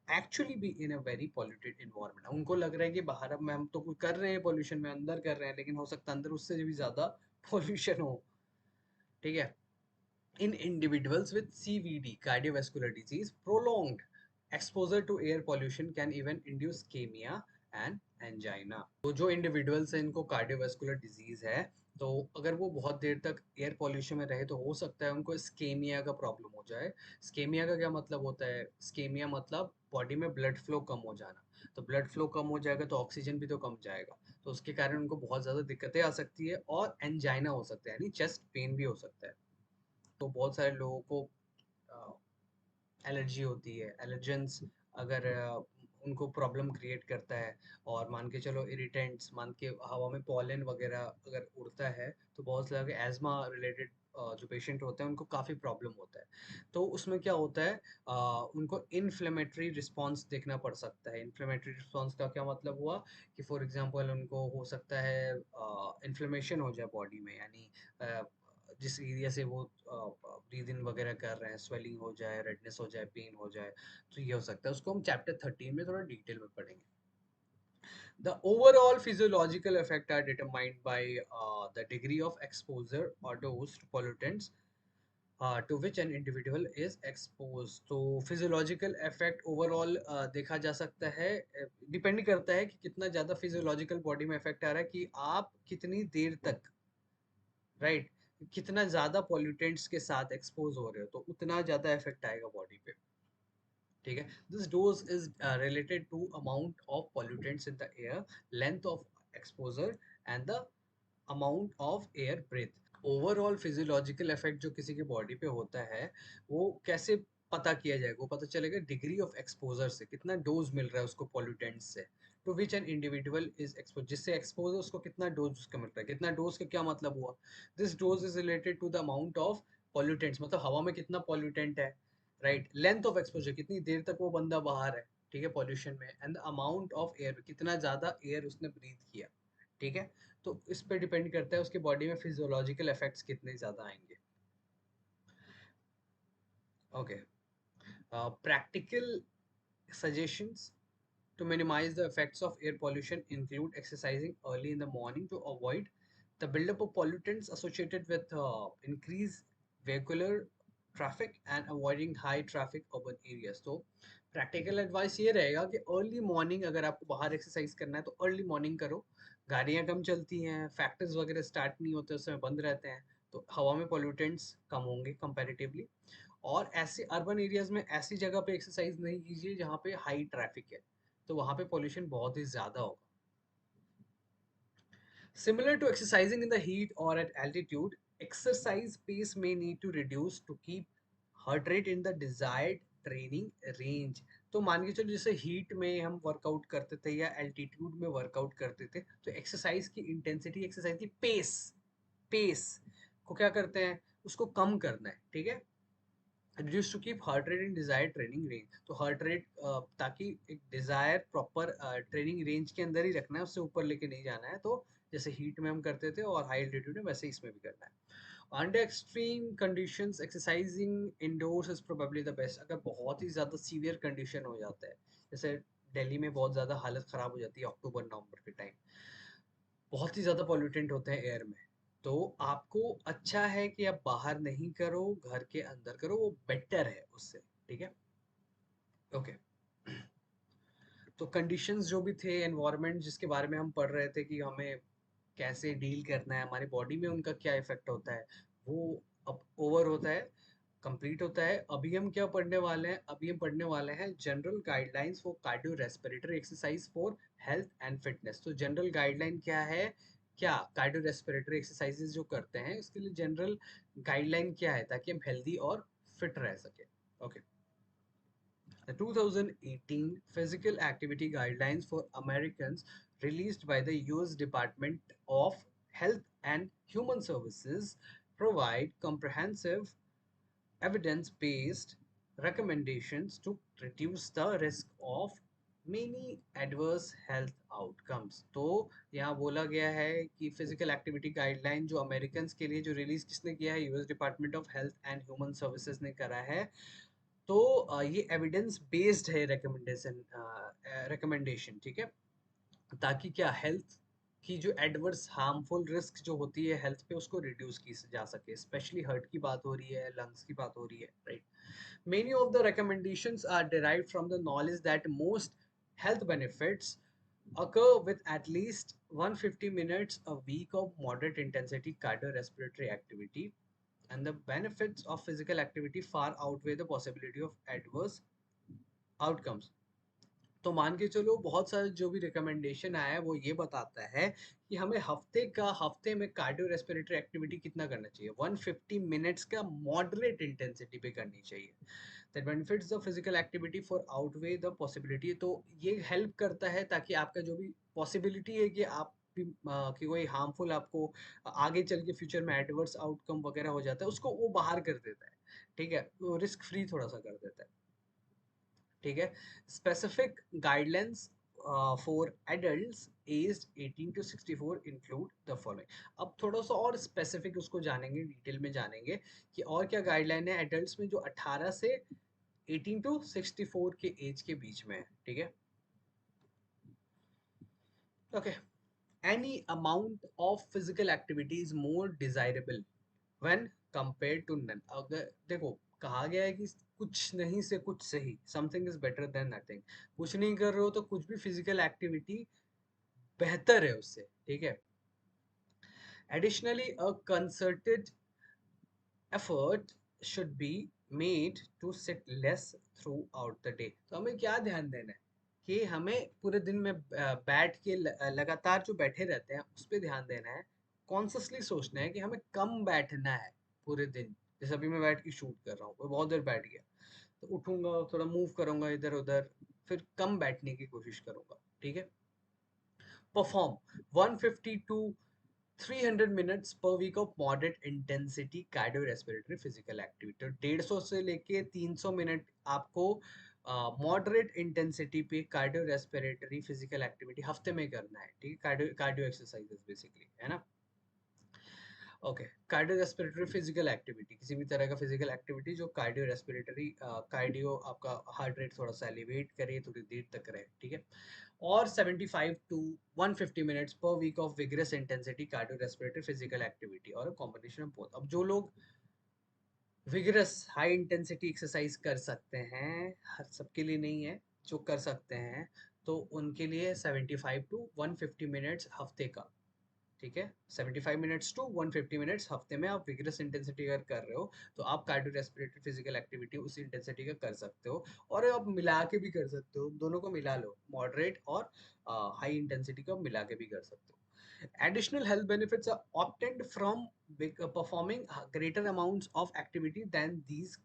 actually be in a very polluted environment। उनको लग रहा है कि बाहर अब में हम तो कुछ कर रहे हैं, पोल्यूशन में अंदर कर रहे हैं, लेकिन हो सकता है अंदर उससे भी ज्यादा पोल्यूशन हो। ठीक है, in individuals with CVD, cardiovascular disease, prolonged exposure to air pollution can even induce ischemia and angina। तो जो इंडिविजुअल्स हैं, इनको कार्डियोवास्कुलर डिजीज है, तो अगर वो बहुत देर तक एयर पॉल्यूशन में रहे, तो हो सकता है उनको स्केमिया का प्रॉब्लम हो जाए। स्केमिया का क्या मतलब होता है, स्केमिया मतलब बॉडी में ब्लड फ्लो कम हो जाना। तो ब्लड फ्लो कम हो जाएगा, तो ऑक्सीजन भी तो कम जाएगा, तो उसके कारण उनको बहुत ज़्यादा दिक्कतें आ सकती है, और एंजाइना हो सकता है, यानी चेस्ट पेन भी हो सकता है। तो बहुत सारे लोगों को एलर्जी होती है, एलर्जेंस अगर उनको प्रॉब्लम क्रिएट करता है। और मान के चलो इरिटेंट्स, मान के हवा में पॉलन वगैरह अगर उड़ता है तो बहुत सारे एजमा रिलेटेड जो पेशेंट होते हैं उनको काफ़ी प्रॉब्लम होता है। तो उसमें क्या होता है, उनको इन्फ्लेमेटरी रिस्पॉन्स देखना पड़ सकता है। इन्फ्लेमेटरी रिस्पॉन्स का क्या मतलब हुआ कि फॉर एग्जांपल उनको हो सकता है इन्फ्लेमेशन हो जाए बॉडी में, यानी अ, जिस एरिया से वो ब्रीद इन वगैरह कर रहे हैं स्वेलिंग हो जाए, रेडनेस हो जाए, पेन हो जाए। तो ये हो सकता है, उसको हम चैप्टर 13 में थोड़ा डिटेल में पढ़ेंगे। The overall physiological effect are determined by the degree of exposure or dose to pollutants to which an individual is exposed. तो physiological effect overall देखा जा सकता है, डिपेंड करता है कि कितना ज़्यादा physiological बॉडी में इफेक्ट आ रहा है, कि आप कितनी देर तक, राइट, कितना ज़्यादा पॉल्यूटेंट्स के साथ एक्सपोज हो रहे हो तो उतना ज़्यादा इफेक्ट आएगा बॉडी पे। ठीक है, this dose is related to amount of pollutants in the air, length of exposure and the amount of air breath. Overall physiological effect जो किसी की बॉडी पे होता है वो कैसे पता किया जाएगा, वो पता चलेगा डिग्री ऑफ एक्सपोजर से, कितना डोज मिल रहा है उसको पॉल्यूटेंट्स से, to which an individual is expose, जिससे एक्सपोज है उसको कितना डोज उसका मिल रहा है। कितना डोज का क्या मतलब हुआ, this dose is related to the amount of pollutants, मतलब हवा में कितना पॉल्यूटेंट है, राइट, लेंथ ऑफ एक्सपोजर कितनी देर तक वो बंदा बाहर है, ठीक है, पॉल्यूशन में, and the amount of air, कितना ज्यादा एयर उसने ब्रीथ किया। ठीक है, तो इस पे डिपेंड करता है उसके बॉडी में फिजियोलॉजिकल इफेक्ट्स कितने ज्यादा आएंगे। Okay, practical suggestions to minimize the effects of air pollution include exercising early in the morning to avoid the buildup of pollutants associated with increased vehicular traffic and avoiding high traffic urban areas. तो प्रैक्टिकल एडवाइस ये रहेगा कि अर्ली मॉर्निंग अगर आपको बाहर एक्सरसाइज करना है तो अर्ली मॉर्निंग करो, गाड़ियाँ कम चलती हैं, फैक्ट्रीज वगैरह स्टार्ट नहीं होते, उस समय बंद रहते हैं, तो हवा में पॉल्यूटेंट्स कम होंगे कंपैरेटिवली। और ऐसे अर्बन एरियाज में ऐसी जगह पे एक्सरसाइज नहीं कीजिए जहाँ पे हाई ट्रैफिक है, तो वहाँ पे पॉल्यूशन बहुत ही ज़्यादा होगा। Similar to exercising in the heat or at altitude, exercise pace may need to reduce to keep heart rate in the desired training range. तो मान के चलो जैसे हीट में हम वर्कआउट करते थे या एल्टीट्यूड में वर्कआउट करते थे, तो एक्सरसाइज की इंटेंसिटी, एक्सरसाइज की पेस, पेस को क्या करते हैं, उसको कम करना है। ठीक है, reduce to keep heart rate in desire training range, तो हार्ट रेट ताकि एक डिजायर प्रॉपर ट्रेनिंग रेंज के अंदर ही रखना है, उससे ऊपर लेके नहीं जाना है। तो जैसे हीट में हम करते थे और हाई एल्टीट्यूड में, वैसे इसमें भी करना है। Under extreme conditions exercising indoors is probably the best. अगर बहुत ही ज़्यादा सीवियर कंडीशन हो जाता है, जैसे दिल्ली में बहुत ज़्यादा हालत ख़राब हो जाती है अक्टूबर नवंबर के टाइम, बहुत ही ज़्यादा पॉल्यूटेंट होते हैं एयर में, तो आपको अच्छा है कि आप बाहर नहीं करो, घर के अंदर करो, वो बेटर है उससे। ठीक है, ओके। तो कंडीशंस जो भी थे, एनवायरनमेंट जिसके बारे में हम पढ़ रहे थे कि हमें कैसे डील करना है, हमारी बॉडी में उनका क्या इफेक्ट होता है, वो अब ओवर होता है, कंप्लीट होता है। अभी हम क्या पढ़ने वाले हैं, अभी हम पढ़ने वाले हैं general guidelines for cardio respiratory exercise for health and fitness. तो जनरल गाइडलाइन क्या है, क्या कार्डियो रेस्पिरेटरी एक्सरसाइजेज जो करते हैं उसके लिए जनरल गाइडलाइन क्या है, ताकि हम हेल्दी और फिट रह सके। Okay, the 2018 Physical Activity Guidelines for Americans, released by the US Department of Health and Human Services, provide comprehensive evidence-based recommendations to reduce the risk of many adverse health outcomes. तो यहाँ बोला गया है कि फिजिकल एक्टिविटी गाइडलाइन जो अमेरिकन के लिए जो रिलीज किसने किया है, US department of health and human services ने करा है। तो ये एविडेंस बेस्ड है रिकमेंडेशन, ठीक है, ताकि क्या हेल्थ की जो एडवर्स हार्मफुल रिस्क जो होती है हेल्थ पे, उसको रिड्यूस की जा सके। स्पेशली हार्ट की बात हो रही है, लंग्स की बात हो रही है, right. Many of the recommendations are derived from the knowledge that most health benefits occur with at least 150 minutes a week of moderate intensity cardiorespiratory activity, and the benefits of physical activity far outweigh the possibility of adverse outcomes. तो मान के चलो बहुत सारे जो भी रिकमेंडेशन आया है वो ये बताता है कि हमें हफ्ते में कार्डियो रेस्पिरेटरी एक्टिविटी कितना करना चाहिए, 150 मिनट्स का मॉडरेट इंटेंसिटी पे करनी चाहिए, that benefits the physical activity for outweigh the possibility. तो ये हेल्प करता है ताकि आपका जो भी पॉसिबिलिटी है कि आप भी कि कोई हार्मफुल आपको आगे चल के फ्यूचर में एडवर्स आउटकम वगैरह हो जाता है, उसको वो बाहर कर देता है। ठीक है, वो रिस्क फ्री थोड़ा सा कर देता है। ठीक है, specific guidelines for adults aged 18 to 64 include the following. अब थोड़ा सा और स्पेसिफिक उसको जानेंगे, डिटेल में जानेंगे कि और क्या गाइडलाइन है एडल्ट्स में जो 18 से 18 टू 64 के एज के बीच में है। ठीक है, okay. Any amount of physical activity is more desirable when compare to none. अगर देखो, कहा गया है कि कुछ नहीं से कुछ सही, something is better than nothing. कुछ नहीं कर रहे हो तो कुछ भी फिजिकल एक्टिविटी बेहतर है उससे। ठीक है, additionally a concerted effort should be made to sit less throughout the day. तो हमें क्या ध्यान देना है कि हमें पूरे दिन में बैठ के लगातार जो बैठे रहते हैं उस पर ध्यान देना है। कॉन्सियसली सोचना है कि हमें कम बैठना है पूरे दिन। जैसे अभी मैं बैठ के शूट कर रहा हूँ, मैं बहुत देर बैठ गया, तो उठूंगा, थोड़ा मूव करूंगा इधर उधर, फिर कम बैठने की कोशिश करूंगा। ठीक है, perform 150 to 300 minutes per week of moderate intensity cardiorespiratory physical activity. 150 से लेके 300 मिनट आपको मॉडरेट इंटेंसिटी पे कार्डियोरेस्पिरेटरी फिजिकल एक्टिविटी हफ्ते में करना है। ठीक है, कार्डियो कार्डियो एक्सरसाइजेस बेसिकली, है ना। Okay, cardio respiratory physical activity, किसी भी तरह का फिजिकल एक्टिविटी जो कार्डियो रेस्पिरेटरी, कार्डियो आपका हार्ट रेट थोड़ा सा एलिवेट करे, थोड़ी देर तक रहे। ठीक है, और 75 to 150 minutes per week of vigorous intensity cardiorespiratory physical activity और कॉम्बिनेशन ऑफ बोथ। अब जो लोग विगरस हाई इंटेंसिटी एक्सरसाइज कर सकते हैं, हर सबके लिए नहीं है, जो कर सकते हैं तो उनके लिए 75 टू 150 मिनट्स हफ्ते का। ठीक है, 75 मिनट्स टू 150 मिनट्स हफ्ते में आप विगरस इंटेंसिटी अगर कर रहे हो तो आप कार्डियो रेस्पिरेटरी फिजिकल एक्टिविटी उस इंटेंसिटी का कर सकते हो। और आप मिला के भी कर सकते हो, दोनों को मिला लो, मॉडरेट और हाई इंटेंसिटी को मिला के भी कर सकते हो। Additional health benefits are obtained from performing greater amounts of activity than these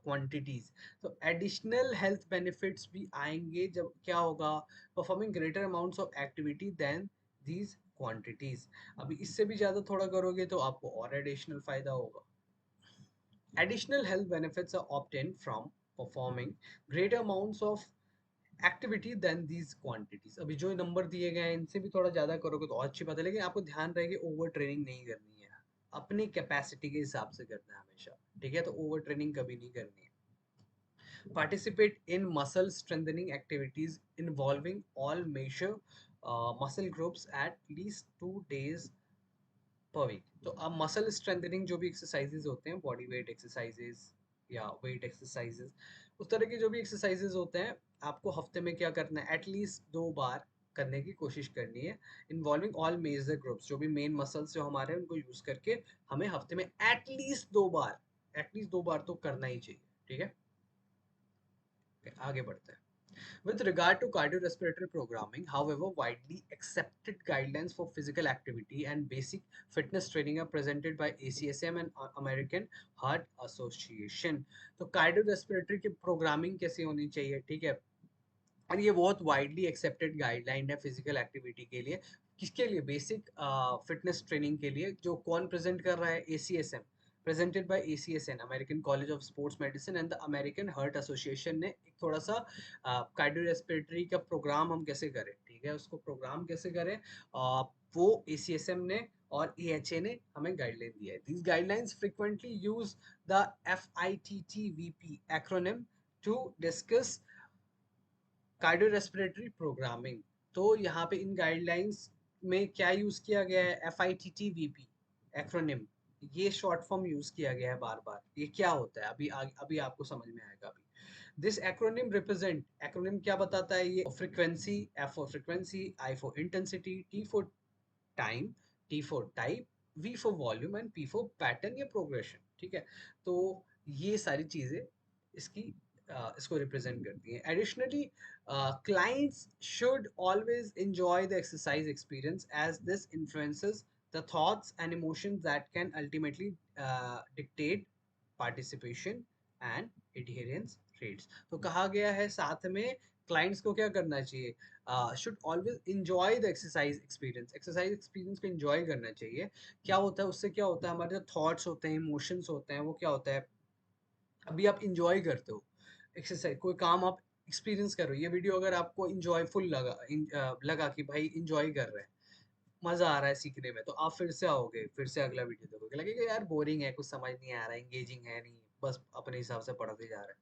quantities. तो additional health benefits भी आएंगे जब क्या होगा, performing greater amounts of activity than these quantities। अभी इससे भी ज़्यादा थोड़ा करोगे तो आपको और additional फायदा होगा। Additional health benefits are obtained from performing greater amounts of activity than these quantities. अभी जो नंबर दिए गए हैं इनसे भी थोड़ा ज्यादा करोगे तो और अच्छी बात है, लेकिन आपको ध्यान रहे कि ओवर ट्रेनिंग नहीं करनी है, अपनी कैपेसिटी के हिसाब से करना है हमेशा। ठीक है, तो ओवर ट्रेनिंग कभी नहीं करनी है। Participate in muscle strengthening activities involving all major muscle groups at least 2 days per week. तो अब मसल स्ट्रेंथनिंग जो भी एक्सरसाइजेज होते हैं, बॉडी वेट एक्सरसाइजेज या वेट एक्सरसाइजेज, उस तरह के जो भी एक्सरसाइजेज होते हैं, आपको हफ्ते में क्या करना है, एटलीस्ट 2 बार करने की कोशिश करनी है। इन्वॉल्विंग ऑल मेजर ग्रुप्स, जो भी मेन मसल्स जो हमारे हैं उनको यूज करके हमें हफ्ते में एटलीस्ट 2 बार तो करना ही चाहिए। ठीक है, आगे बढ़ते हैं। With regard to cardiorespiratory programming, however, widely accepted guidelines for physical activity and basic fitness training are presented by ACSM and American Heart Association। तो कार्डियोरेस्पिरेटरी की प्रोग्रामिंग कैसी होनी चाहिए, ठीक है, और ये बहुत वाइडली एक्सेप्टेड गाइडलाइन है फिजिकल एक्टिविटी के लिए। किसके लिए, बेसिक फिटनेस ट्रेनिंग के लिए। जो कौन प्रेजेंट कर रहा है, ACSM, presented by ACSN, American College of Sports Medicine and the American Heart Association ने एक थोड़ा सा कार्डियोरेस्पिरेटरी का प्रोग्राम हम कैसे करें, ठीक है, उसको प्रोग्राम कैसे करें, वो एसीएसएम ने और एएचए ने हमें गाइडलाइन दिया है। These guidelines frequently use the FITTVP acronym to discuss cardiorespiratory programming. तो यहाँ पे इन गाइडलाइंस में क्या यूज किया गया है, FITTVP एक्रोनिम, ये शॉर्ट फॉर्म यूज किया गया है बार बार। ये क्या होता है, अभी आपको समझ में आएगा। अभी दिस एक्रोनिम रिप्रेजेंट, एक्रोनिम क्या बताता है, ये frequency, F for frequency, I for intensity, T for time, T for type, V for volume and P for pattern या प्रोग्रेशन। ठीक है, तो ये सारी चीजें इसकी इसको रिप्रेजेंट करती हैं। Additionally clients should always enjoy the exercise experience as this influences the thoughts and emotions that can ultimately dictate participation and adherence rates. तो कहा गया है साथ में क्लाइंट्स को क्या करना चाहिए, should always enjoy the exercise experience को इंजॉय करना चाहिए। क्या होता है उससे, क्या होता है हमारे जो थॉट्स होते हैं, इमोशंस होते हैं, वो क्या होता है, अभी आप इंजॉय करते हो एक्सरसाइज, कोई काम आप एक्सपीरियंस कर रहे हो, ये वीडियो अगर आपको इंजॉयफुल लगा, लगा कि भाई इंजॉय कर रहे हैं, मजा आ रहा है सीखने में, तो आप फिर से आओगे, फिर से अगला वीडियो देखोगे, लगेगा यार बोरिंग है, कुछ समझ नहीं आ रहा है, एंगेजिंग है नहीं, बस अपने हिसाब से पढ़ते जा रहे हैं,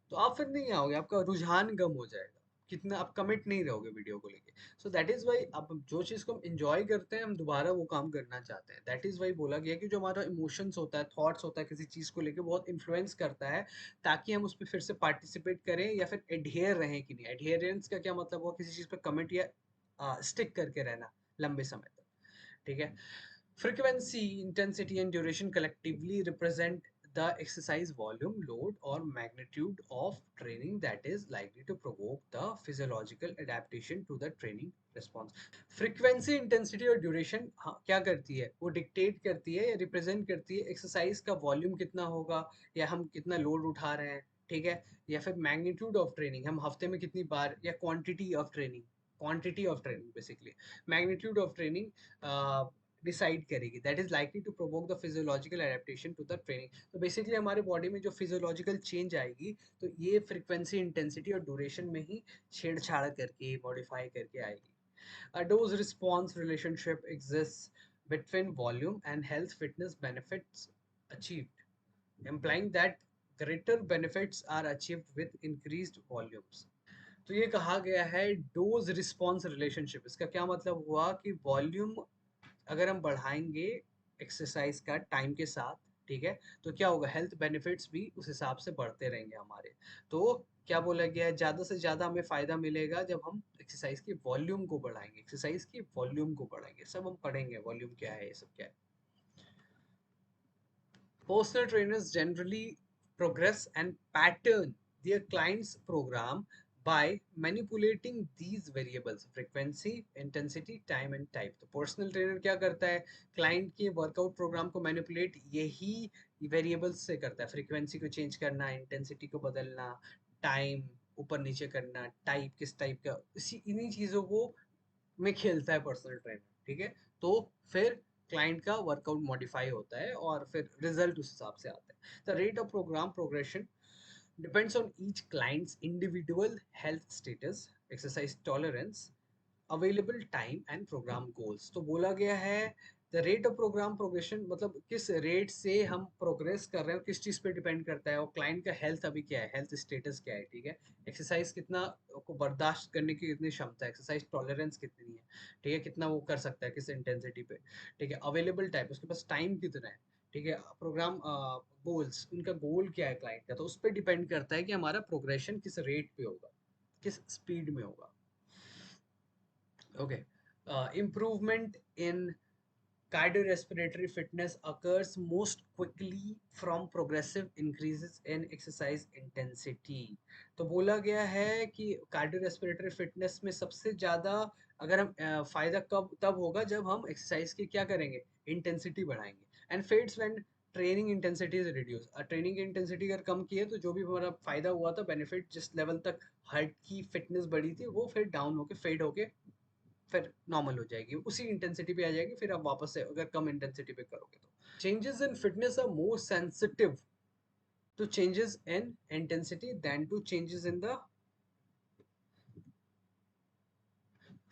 तो आप फिर नहीं आओगे, आपका रुझान कम हो जाएगा, कितना आप कमिट नहीं रहोगे वीडियो को लेके। सो दैट इज वाई अब जो चीज़ को हम इंजॉय करते हैं, हम दोबारा वो काम करना चाहते हैं। दैट इज वाई बोला गया कि जो हमारा इमोशंस होता है, थॉट्स होता है, किसी चीज़ को लेके बहुत इन्फ्लुएंस करता है, ताकि हम उस पर फिर से पार्टिसिपेट करें या फिर एडहेयर रहें कि नहीं। एडहेरेंस का क्या मतलब हुआ, किसी चीज़ पर कमिट या स्टिक करके रहना लंबे समय तक, ठीक है। Frequency, intensity, and duration collectively represent the exercise volume, load, or magnitude of training that is likely to provoke the physiological adaptation to the training response. Frequency, intensity और duration क्या करती है, वो dictate करती है या represent करती है एक्सरसाइज का वॉल्यूम कितना होगा, या हम कितना लोड उठा रहे हैं, ठीक है, या फिर मैग्नीट्यूड ऑफ ट्रेनिंग, हम हफ्ते में कितनी बार, या quantity of training basically, magnitude of training decide करेगी, that is likely to provoke the physiological adaptation to the training. तो बेसिकली हमारे बॉडी में जो फिजियोलॉजिकल चेंज आएगी, तो ये फ्रीक्वेंसी, इंटेंसिटी और ड्यूरेशन में ही छेड़छाड़ करके मॉडिफाई करके आएगी। A dose response relationship exists between volume and health fitness benefits achieved, implying that greater benefits are achieved with increased volumes. तो ये कहा गया है डोज रिस्पॉन्स रिलेशनशिप। इसका क्या मतलब हुआ कि वॉल्यूम अगर हम बढ़ाएंगे एक्सरसाइज का टाइम के साथ, ठीक है, तो क्या होगा, हेल्थ बेनिफिट्स भी उस हिसाब से बढ़ते रहेंगे हमारे। तो क्या बोला गया है, ज्यादा से ज्यादा हमें फायदा मिलेगा जब हम एक्सरसाइज की वॉल्यूम को बढ़ाएंगे, एक्सरसाइज की वॉल्यूम को बढ़ाएंगे, सब हम पढ़ेंगे वॉल्यूम क्या है, ये सब क्या है। Personal trainers generally progress and pattern their clients' program by manipulating these variables: frequency, intensity, time and type. तो पर्सनल ट्रेनर क्या करता है, क्लाइंट के वर्कआउट प्रोग्राम को मैनिपुलेट यही वेरिएबल्स से करता है, फ्रीक्वेंसी को चेंज करना, इंटेंसिटी को बदलना, टाइम ऊपर नीचे करना, टाइप किस टाइप का, इसी इन्हीं चीज़ों को में खेलता है पर्सनल ट्रेनर, ठीक है। तो फिर क्लाइंट का वर्कआउट मॉडिफाई होता है और फिर रिजल्ट उस हिसाब से आता है। The rate of program progression depends on each client's individual health status, exercise tolerance, available time and program goals. तो बोला गया है the rate of program progression, मतलब किस रेट से हम प्रोग्रेस कर रहे हैं, किस चीज़ पे डिपेंड करता है, और क्लाइंट का हेल्थ अभी क्या है, हेल्थ स्टेटस क्या है, ठीक है, एक्सरसाइज कितना को बर्दाश्त करने की कितनी क्षमता है, एक्सरसाइज टॉलरेंस कितनी है, ठीक है, कितना वो कर सकता है किस इंटेंसिटी पे, ठीक है, अवेलेबल टाइम, उसके पास टाइम कितना है, ठीक है, प्रोग्राम गोल्स, उनका गोल क्या है क्लाइंट का, तो उस पर डिपेंड करता है कि हमारा प्रोग्रेशन किस रेट पे होगा, किस स्पीड में होगा। Okay. Improvement in cardiorespiratory fitness occurs most quickly from progressive increases in exercise intensity. तो बोला गया है कि कार्डियोरेस्पिरेटरी फिटनेस में सबसे ज़्यादा अगर हम फायदा कब तब होगा जब हम एक्सरसाइज की क्या करेंगे, इंटेंसिटी बढ़ाएंगे, and fades when training intensity is reduce. Training intensity अगर कम की है तो जो भी हमारा फायदा हुआ था, बेनिफिट जिस लेवल तक हार्ट की फिटनेस बढ़ी थी, वो फिर डाउन होके फेड होके फिर नॉर्मल हो जाएगी, उसी इंटेंसिटी पे आ जाएगी, फिर आप वापस से अगर कम इंटेंसिटी पे करोगे तो। Changes in fitness are more sensitive to changes in intensity than to changes in the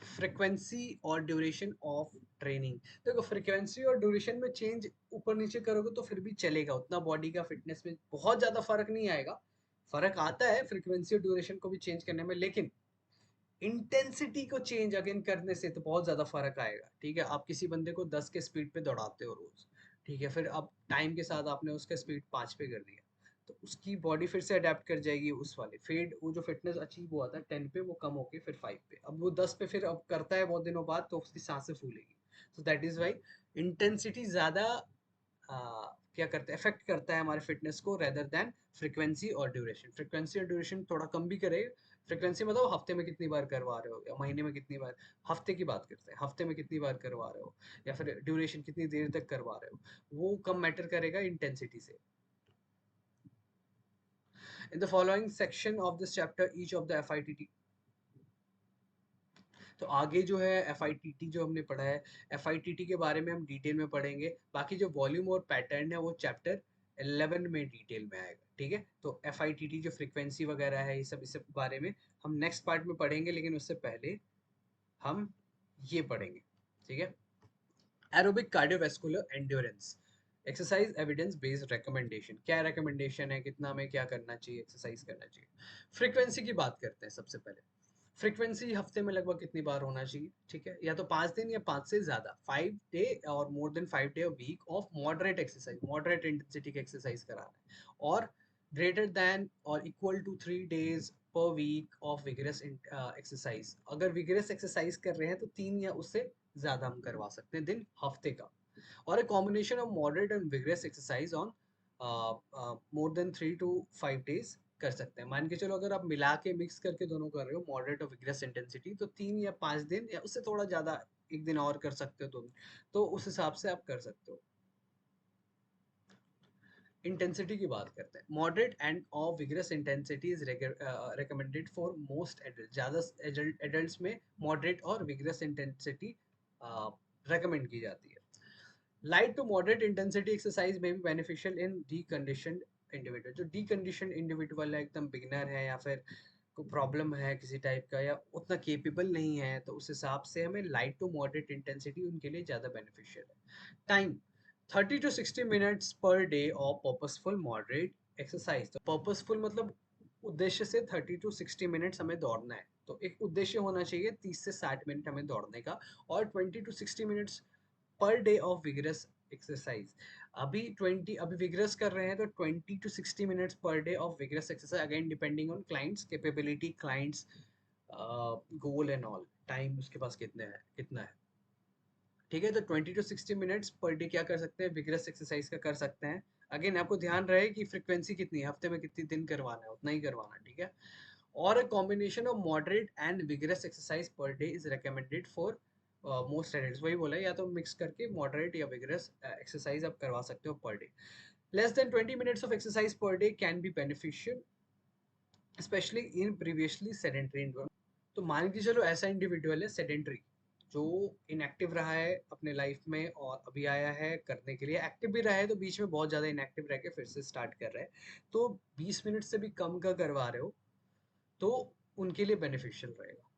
frequency और ड्यूरेशन ऑफ ट्रेनिंग। देखो फ्रीक्वेंसी और ड्यूरेशन में चेंज ऊपर नीचे करोगे तो फिर भी चलेगा, उतना बॉडी का फिटनेस में बहुत ज्यादा फर्क नहीं आएगा। फर्क आता है फ्रीक्वेंसी और ड्यूरेशन को भी चेंज करने में, लेकिन इंटेंसिटी को चेंज अगेन करने से तो बहुत ज्यादा फर्क आएगा, ठीक है। आप किसी बंदे को 10 के स्पीड पे दौड़ाते हो रोज, ठीक है, फिर अब टाइम के साथ आपने उसका स्पीड 5 पे कर दिया, तो उसकी बॉडी फिर से अडेप्ट कर जाएगी, उस वाले फेड, वो जो फिटनेस अचीव हुआ था 10 पे, वो कम होके फिर 5 पे, अब वो 10 पे फिर अब करता है बहुत दिनों बाद, तो उसकी सांसें फूलेगी। तो दैट इज वाई इंटेंसिटी ज्यादा क्या करता है, इफेक्ट करता है हमारे फिटनेस को, रेदर देन फ्रीक्वेंसी और ड्यूरेशन। फ्रीक्वेंसी और ड्यूरेशन थोड़ा कम भी करे, फ्रीक्वेंसी मतलब हफ्ते में कितनी बार करवा रहे हो या महीने में कितनी बार, हफ्ते की बात करते हैं, हफ्ते में कितनी बार करवा रहे हो, या फिर ड्यूरेशन कितनी देर तक करवा रहे हो, वो कम मैटर करेगा इंटेंसिटी से। In the following section of this chapter, each of the FITT, तो आगे जो है FITT जो हमने पढ़ा है, FITT के बारे में हम डिटेल में पढ़ेंगे। बाकी जो वॉल्यूम और पैटर्न है वो चैप्टर 11 में डिटेल में आएगा, ठीक है। तो FITT जो फ्रीक्वेंसी वगैरह है, ये सब इस सब बारे में हम नेक्स्ट पार्ट में पढ़ेंगे, लेकिन उससे पहले हम ये पढ़ेंगे, ठीक है। Aerobic cardiovascular endurance exercise evidence based recommendation. क्या रिकमेंडेशन है, कितना में क्या करना चाहिए, एक्सरसाइज करना चाहिए। फ्रीक्वेंसी की बात करते हैं सबसे पहले। फ्रीक्वेंसी हफ्ते में लगभग कितनी बार होना चाहिए, ठीक है, या तो 5 दिन या 5 से ज्यादा, 5 डे और more than 5 day a week of moderate exercise, moderate intensity की एक्सरसाइज कराना है। और ग्रेटर देन और equal to 3 days per week of vigorous exercise. अगर विगरस एक्सरसाइज कर रहे हैं तो 3 या उससे ज्यादा हम करवा सकते हैं दिन हफ्ते का। और a combination of moderate and vigorous exercise on more than 3 to 5 days कर सकते हैं। मान के चलो अगर आप मिला के मिक्स करके दोनों कर रहे हो, मॉडरेट और विगरस इंटेंसिटी, तो 3 या 5 दिन या उससे थोड़ा ज्यादा, एक दिन और कर सकते हो तो उस हिसाब से आप कर सकते हो। इंटेंसिटी की बात करते हैं। मॉडरेट एंड और vigorous intensity is recommended for most adult. ज्यादा एडल्ट्स में मॉडरेट और विगरस इंटेंसिटी रेकमेंड की जाती है। Light to moderate intensity exercise में भी बेनिफिशियल इन डीकंडीशनड इंडिविजुअल। जो डीकंडीशनड इंडिविजुअल है, एकदम बिगिनर है या फिर कोई प्रॉब्लम है किसी टाइप का या उतना केपेबल नहीं है, तो उस हिसाब से हमें लाइट टू मॉडरेट इंटेंसिटी उनके लिए ज़्यादा बेनिफिशियल है। Time 30 to 60 minutes per day और पर्पसफुल मॉडरेट एक्सरसाइज। तो पर्पसफुल मतलब उद्देश्य से 30 to 60 मिनट्स हमें दौड़ना है, तो एक उद्देश्य होना चाहिए 30 से 60 मिनट हमें दौड़ने का। और 20 to 60 minutes per day of vigorous exercise. अभी विगरस कर रहे हैं तो 20 to 60 minutes per day of vigorous exercise, again depending on clients capability, clients goal and all, time उसके पास कितना है, ठीक है। तो 20 to 60 मिनट्स पर डे क्या कर सकते हैं, विगरस एक्सरसाइज का कर सकते हैं। अगेन आपको ध्यान रहे कि फ्रीक्वेंसी कितनी है, हफ्ते में कितने दिन करवाना है, उतना ही करवाना, ठीक है। और a combination of moderate and vigorous exercise per day is recommended for most adults। वही बोला है, या तो मिक्स करके मॉडरेट या विगरस एक्सरसाइज आप करवा सकते हो per day. Less than 20 minutes of exercise per day can be beneficial especially in previously sedentary individual। तो मान के चलो ऐसा इंडिविजुअल है सेडेंटरी, जो इनएक्टिव रहा है अपने लाइफ में और अभी आया है करने के लिए, एक्टिव भी रहा है तो बीच में बहुत ज़्यादा इनएक्टिव रह के फिर से स्टार्ट कर रहा है, तो 20 मिनट से भी कम का करवा रहे हो तो उनके लिए बेनिफिशियल रहेगा,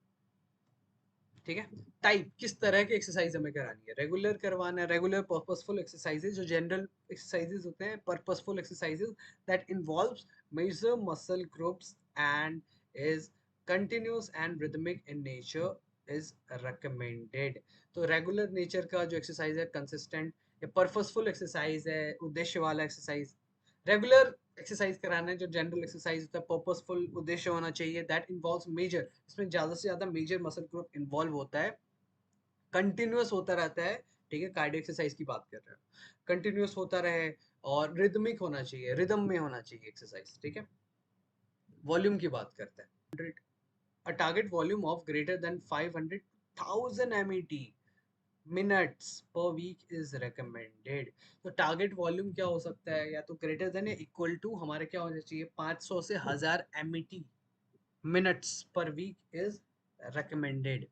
ठीक है। टाइप किस तरह की एक्सरसाइज हमें करानी है, रेगुलर करवाना है, रेगुलर पर्पसफुल एक्सरसाइजेज, जो जनरल एक्सरसाइजेज होते हैं, purposeful exercises that involves major muscle groups and is continuous and rhythmic in nature is recommended। तो रेगुलर नेचर का जो एक्सरसाइज है, कंसिस्टेंट या पर्पसफुल एक्सरसाइज है, उद्देश्य वाला एक्सरसाइज। रेगुलर एक्सरसाइज कराना है, जो जनरल एक्सरसाइज होता है, पर्पसफुल उद्देश्य होना चाहिए, दैट इन्वॉल्व्स मेजर, इसमें ज्यादा से ज्यादा मेजर मसल ग्रुप इन्वॉल्व होता है, कंटिन्यूअस होता रहता है, ठीक है। कार्डियो एक्सरसाइज की बात कर रहे हैं, कंटिन्यूअस होता रहे और रिदमिक होना चाहिए, रिदम में होना चाहिए एक्सरसाइज, ठीक है। वॉल्यूम की बात करते हैं। A target volume of greater than 500,000 MET minutes per week is recommended। तो टारगेट वॉल्यूम क्या हो सकता है, या तो ग्रेटर देन या इक्वल टू हमारे क्या होना चाहिए, 500 से 1000 MET minutes per week is recommended।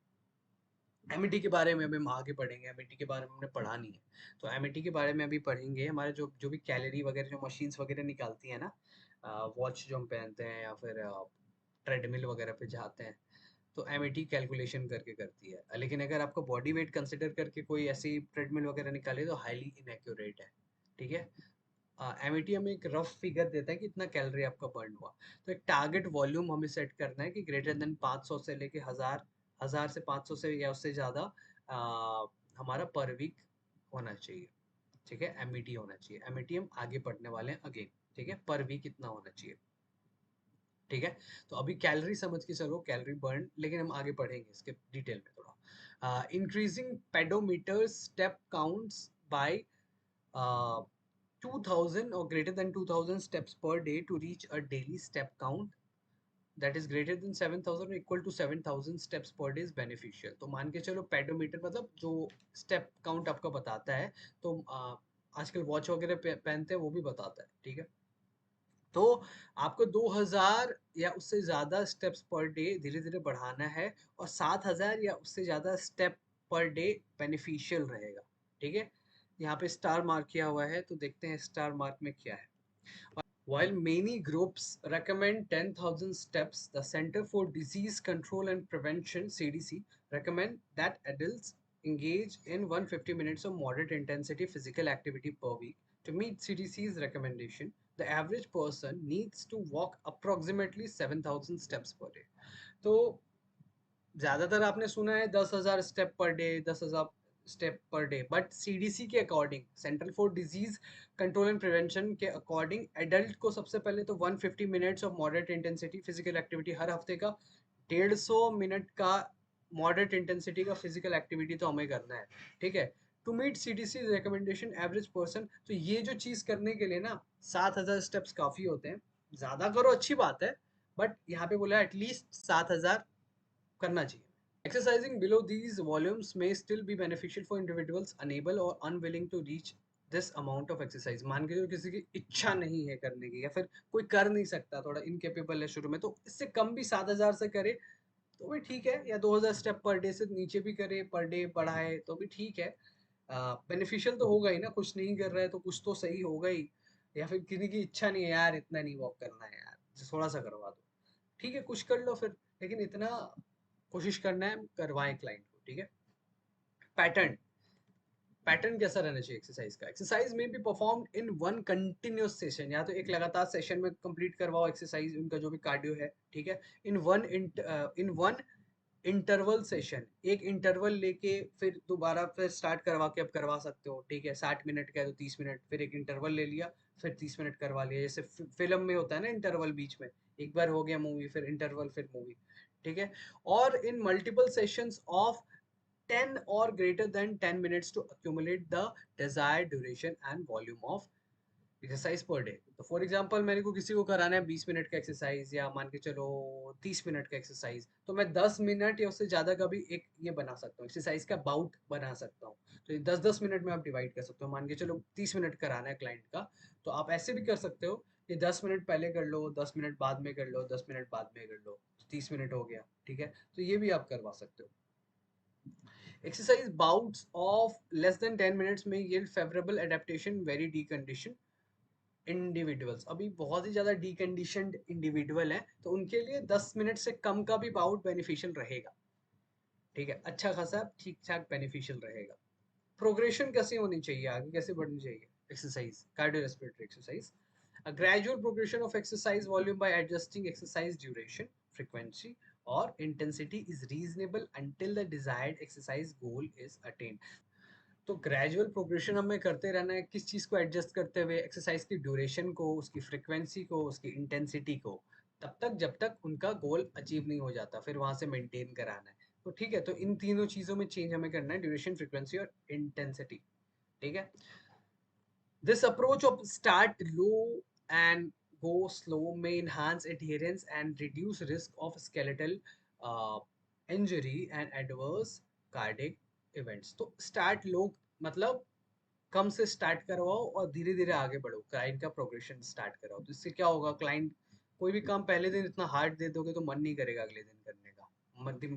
MET के बारे में अभी हम आगे पढ़ेंगे, एमिटी के बारे में हमने पढ़ा नहीं है, तो एमिटी के बारे में अभी पढ़ेंगे। हमारे जो जो भी कैलोरी वगैरह जो मशीन्स वगैरह निकालती है ना, वॉच जो हम पहनते हैं या फिर ट्रेडमिल वगैरह पे जाते हैं, तो एमिटी कैलकुलेशन करके करती है। लेकिन अगर आपको बॉडी वेट कंसिडर करके कोई ऐसी ट्रेडमिल वगैरह निकाले तो हाईली इनएक्यूरेट है, ठीक है। एमिटी हमें एक रफ फिगर देता है कि इतना कैलोरी आपका बर्न हुआ। तो एक टारगेट वॉल्यूम हमें सेट करना है कि ग्रेटर देन 500 से लेके 1000, 1000 से 500 से या उससे ज़्यादा हमारा पर वीक होना चाहिए, ठीक है। एमईटी होना चाहिए, एमईटी हम आगे पढ़ने वाले हैं अगेन, ठीक है। पर वीक कितना होना चाहिए, ठीक है। तो अभी कैलोरी समझ के चलो, कैलोरी बर्न, लेकिन हम आगे पढ़ेंगे इसके डिटेल में थोड़ा। Increasing pedometer step counts by 2000 or greater than 2000 steps per day to reach a daily step count that is greater than 7000 or equal to 7000 steps per day is beneficial। तो मान के चलो पेडोमीटर मतलब जो स्टेप काउंट आपका बताता है, तो आजकल वॉच वगैरह पहनते हैं वो भी बताता है, ठीक है। तो आपको 2000 या उससे ज़्यादा स्टेप्स पर डे धीरे-धीरे बढ़ाना है और 7000 या उससे ज़्यादा स्टेप पर डे बेनिफिशियल रहेगा, ठीक है? यहाँ पे स्टार मार्क किया हुआ है, तो देखते हैं स्टार मार्क में क्या है। While many groups recommend 10,000 steps, the Center for Disease Control and Prevention (CDC) recommend that adults engage in 150 minutes of moderate intensity physical activity per week. To meet CDC's recommendation, the average person needs to walk approximately 7,000 steps per day. तो ज्यादातर आपने सुना है 10,000 step per day, 10,000 step per day, but CDC के according, Central for Disease Control and Prevention के अकॉर्डिंग, एडल्ट को सबसे पहले तो 150 minutes of moderate intensity physical activity हर हफ्ते का 150 मिनट का मॉडरेट इंटेंसिटी का फिजिकल एक्टिविटी तो हमें करना है, ठीक है? To meet CDC recommendation average person, तो ये जो चीज करने के लिए ना 7,000 स्टेप्स काफी होते हैं। ज्यादा करो अच्छी बात है, बट यहाँ पे बोला एटलीस्ट 7,000 करना चाहिए। Exercising below these volumes may still be beneficial for individuals unable or unwilling to reach this amount of exercise. मान के जो किसी की इच्छा नहीं है करने की, या फिर कोई कर नहीं सकता, थोड़ा इनकेपेबल है शुरू में, तो इससे कम भी 7,000 से करे तो भी ठीक है, या 2,000 स्टेप पर डे से नीचे भी करे, पर डे बढ़ाए तो भी ठीक है। बेनिफिशियल तो होगा ही ना, कुछ नहीं कर रहा है तो कुछ तो सही होगा ही। या फिर किसी की इच्छा नहीं है यार, इतना नहीं वॉक करना है यार, थोड़ा सा करवा दो, ठीक है कुछ कर लो फिर, लेकिन इतना कोशिश करना है करवाएं क्लाइंट को, ठीक है? पैटर्न, पैटर्न कैसा रहना चाहिए एक्सरसाइज का? एक्सरसाइज में भी perform in one continuous session, या तो एक लगातार सेशन में कंप्लीट करवाओ एक्सरसाइज, उनका जो भी कार्डियो है, ठीक है? इन वन इंटरवल सेशन, एक इंटरवल लेके फिर दोबारा फिर स्टार्ट करवा के अब करवा सकते हो, ठीक है? 60 मिनट का है तो 30 मिनट, फिर एक इंटरवल ले लिया, फिर 30 मिनट करवा लिया, जैसे फिल्म में होता है ना इंटरवल बीच में, एक बार हो गया मूवी, फिर इंटरवल, फिर मूवी, ठीक है? और इन multiple sessions of 10 or greater than 10 minutes to accumulate the desired duration and volume of exercise per day. तो फॉर एग्जांपल मेरे को किसी को कराना है 20 मिनट का एक्सरसाइज, या मान के चलो 30 मिनट का एक्सरसाइज, तो मैं 10 मिनट या उससे ज्यादा का भी एक ये बना सकता हूँ, एक्सरसाइज का बाउट बना सकता हूँ। तो 10-10 मिनट में आप डिवाइड कर सकते हो, मान के चलो 30 मिनट कराना है क्लाइंट का, तो आप ऐसे भी कर सकते हो कि 10 मिनट पहले कर लो, 10 मिनट बाद में कर लो, 10 मिनट बाद में कर लो, 30 मिनट हो गया, ठीक है? तो ये भी आप करवा सकते हो। Exercise bouts of less than 10 minutes may yield favorable adaptation very deconditioned individuals. अभी बहुत ही ज्यादा डीकंडीशनड इंडिविजुअल है, तो उनके लिए 10 मिनट से कम का भी बाउट बेनिफिशियल रहेगा, ठीक है? अच्छा खासा ठीक ठाक बेनिफिशियल रहेगा। प्रोग्रेशन कैसे होनी चाहिए, आगे कैसे बढ़नी चाहिए exercise, cardio respiratory exercise? A gradual progression of exercise volume by adjusting exercise duration, frequency or intensity is reasonable until the desired exercise goal is attained. तो ग्रेजुअल प्रोग्रेशन हमें करते रहना है, किस चीज़ को एडजस्ट करते हुए? एक्सरसाइज की ड्यूरेशन को, उसकी फ्रिक्वेंसी को, उसकी इंटेंसिटी को, तब तक जब तक उनका गोल अचीव नहीं हो जाता, फिर वहां से मेंटेन कराना है। तो ठीक है, तो इन तीनों चीज़ों में चेंज हमें करना है, ड्यूरेशन, फ्रिक्वेंसी और इंटेंसिटी, ठीक है? This approach of start low and go slow may enhance adherence and reduce risk of skeletal uh, injury and adverse cardiac events. तो start low मतलब कम से स्टार्ट करवाओ और धीरे धीरे आगे बढ़ो, क्लाइंट का प्रोग्रेशन स्टार्ट कराओ। तो इससे क्या होगा, क्लाइंट कोई भी काम पहले दिन इतना हार्ड दे दोगे तो मन नहीं करेगा अगले दिन करने का।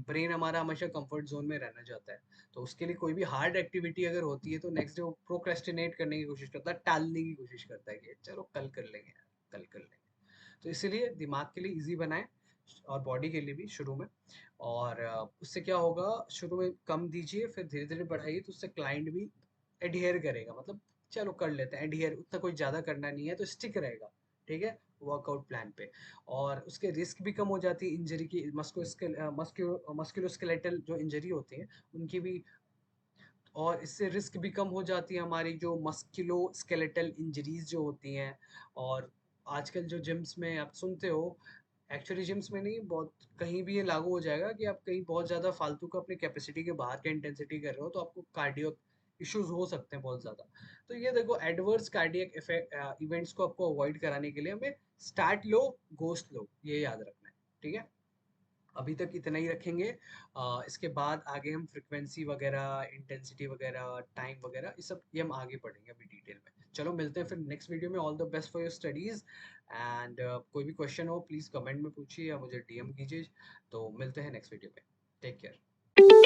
ब्रेन हमारा हमेशा कंफर्ट जोन में रहना चाहता है, तो उसके लिए कोई भी हार्ड एक्टिविटी अगर होती है तो नेक्स्ट डे वो प्रोक्रेस्टिनेट करने की कोशिश करता है, टालने की कोशिश करता है कि चलो कल कर लेंगे यार, कल कर लेंगे। तो इसीलिए दिमाग के लिए इजी बनाए और बॉडी के लिए भी शुरू में। और उससे क्या होगा, शुरू में कम दीजिए, फिर धीरे धीरे बढ़ाइए, तो उससे क्लाइंट भी एडहियर करेगा, मतलब चलो कर लेते हैं एडहियर, उतना कोई ज्यादा करना नहीं है तो स्टिक रहेगा, ठीक है, वर्कआउट प्लान पे। और उसके रिस्क भी कम हो जाती है इंजरी की, मस्कुलोस्केलेटल जो इंजरी होती है उनकी भी। और इससे रिस्क भी कम हो जाती है हमारी जो मस्कुलो स्केलेटल इंजरीज जो होती हैं। और आजकल जो जिम्स में आप सुनते हो, एक्चुअली जिम्स में नहीं, बहुत कहीं भी ये लागू हो जाएगा कि आप कहीं बहुत ज़्यादा फालतू का अपनी कैपेसिटी के बाहर का इंटेंसिटी कर रहे हो तो आपको कार्डियो इश्यूज हो सकते हैं बहुत ज़्यादा। तो ये देखो, एडवर्स कार्डियक इफेक्ट इवेंट्स को आपको अवॉइड कराने के लिए हमें स्टार्ट लो, गो स्लो, ये याद रखना है, ठीक है? अभी तक इतना ही रखेंगे। इसके बाद आगे हम फ्रिक्वेंसी वगैरह, इंटेंसिटी वगैरह, टाइम वगैरह, ये सब ये हम आगे पढ़ेंगे अभी डिटेल में। चलो मिलते हैं फिर नेक्स्ट वीडियो में। All the best for your studies. And कोई भी क्वेश्चन हो प्लीज कमेंट में पूछिए या मुझे डीएम कीजिए। तो मिलते हैं नेक्स्ट वीडियो में। Take care.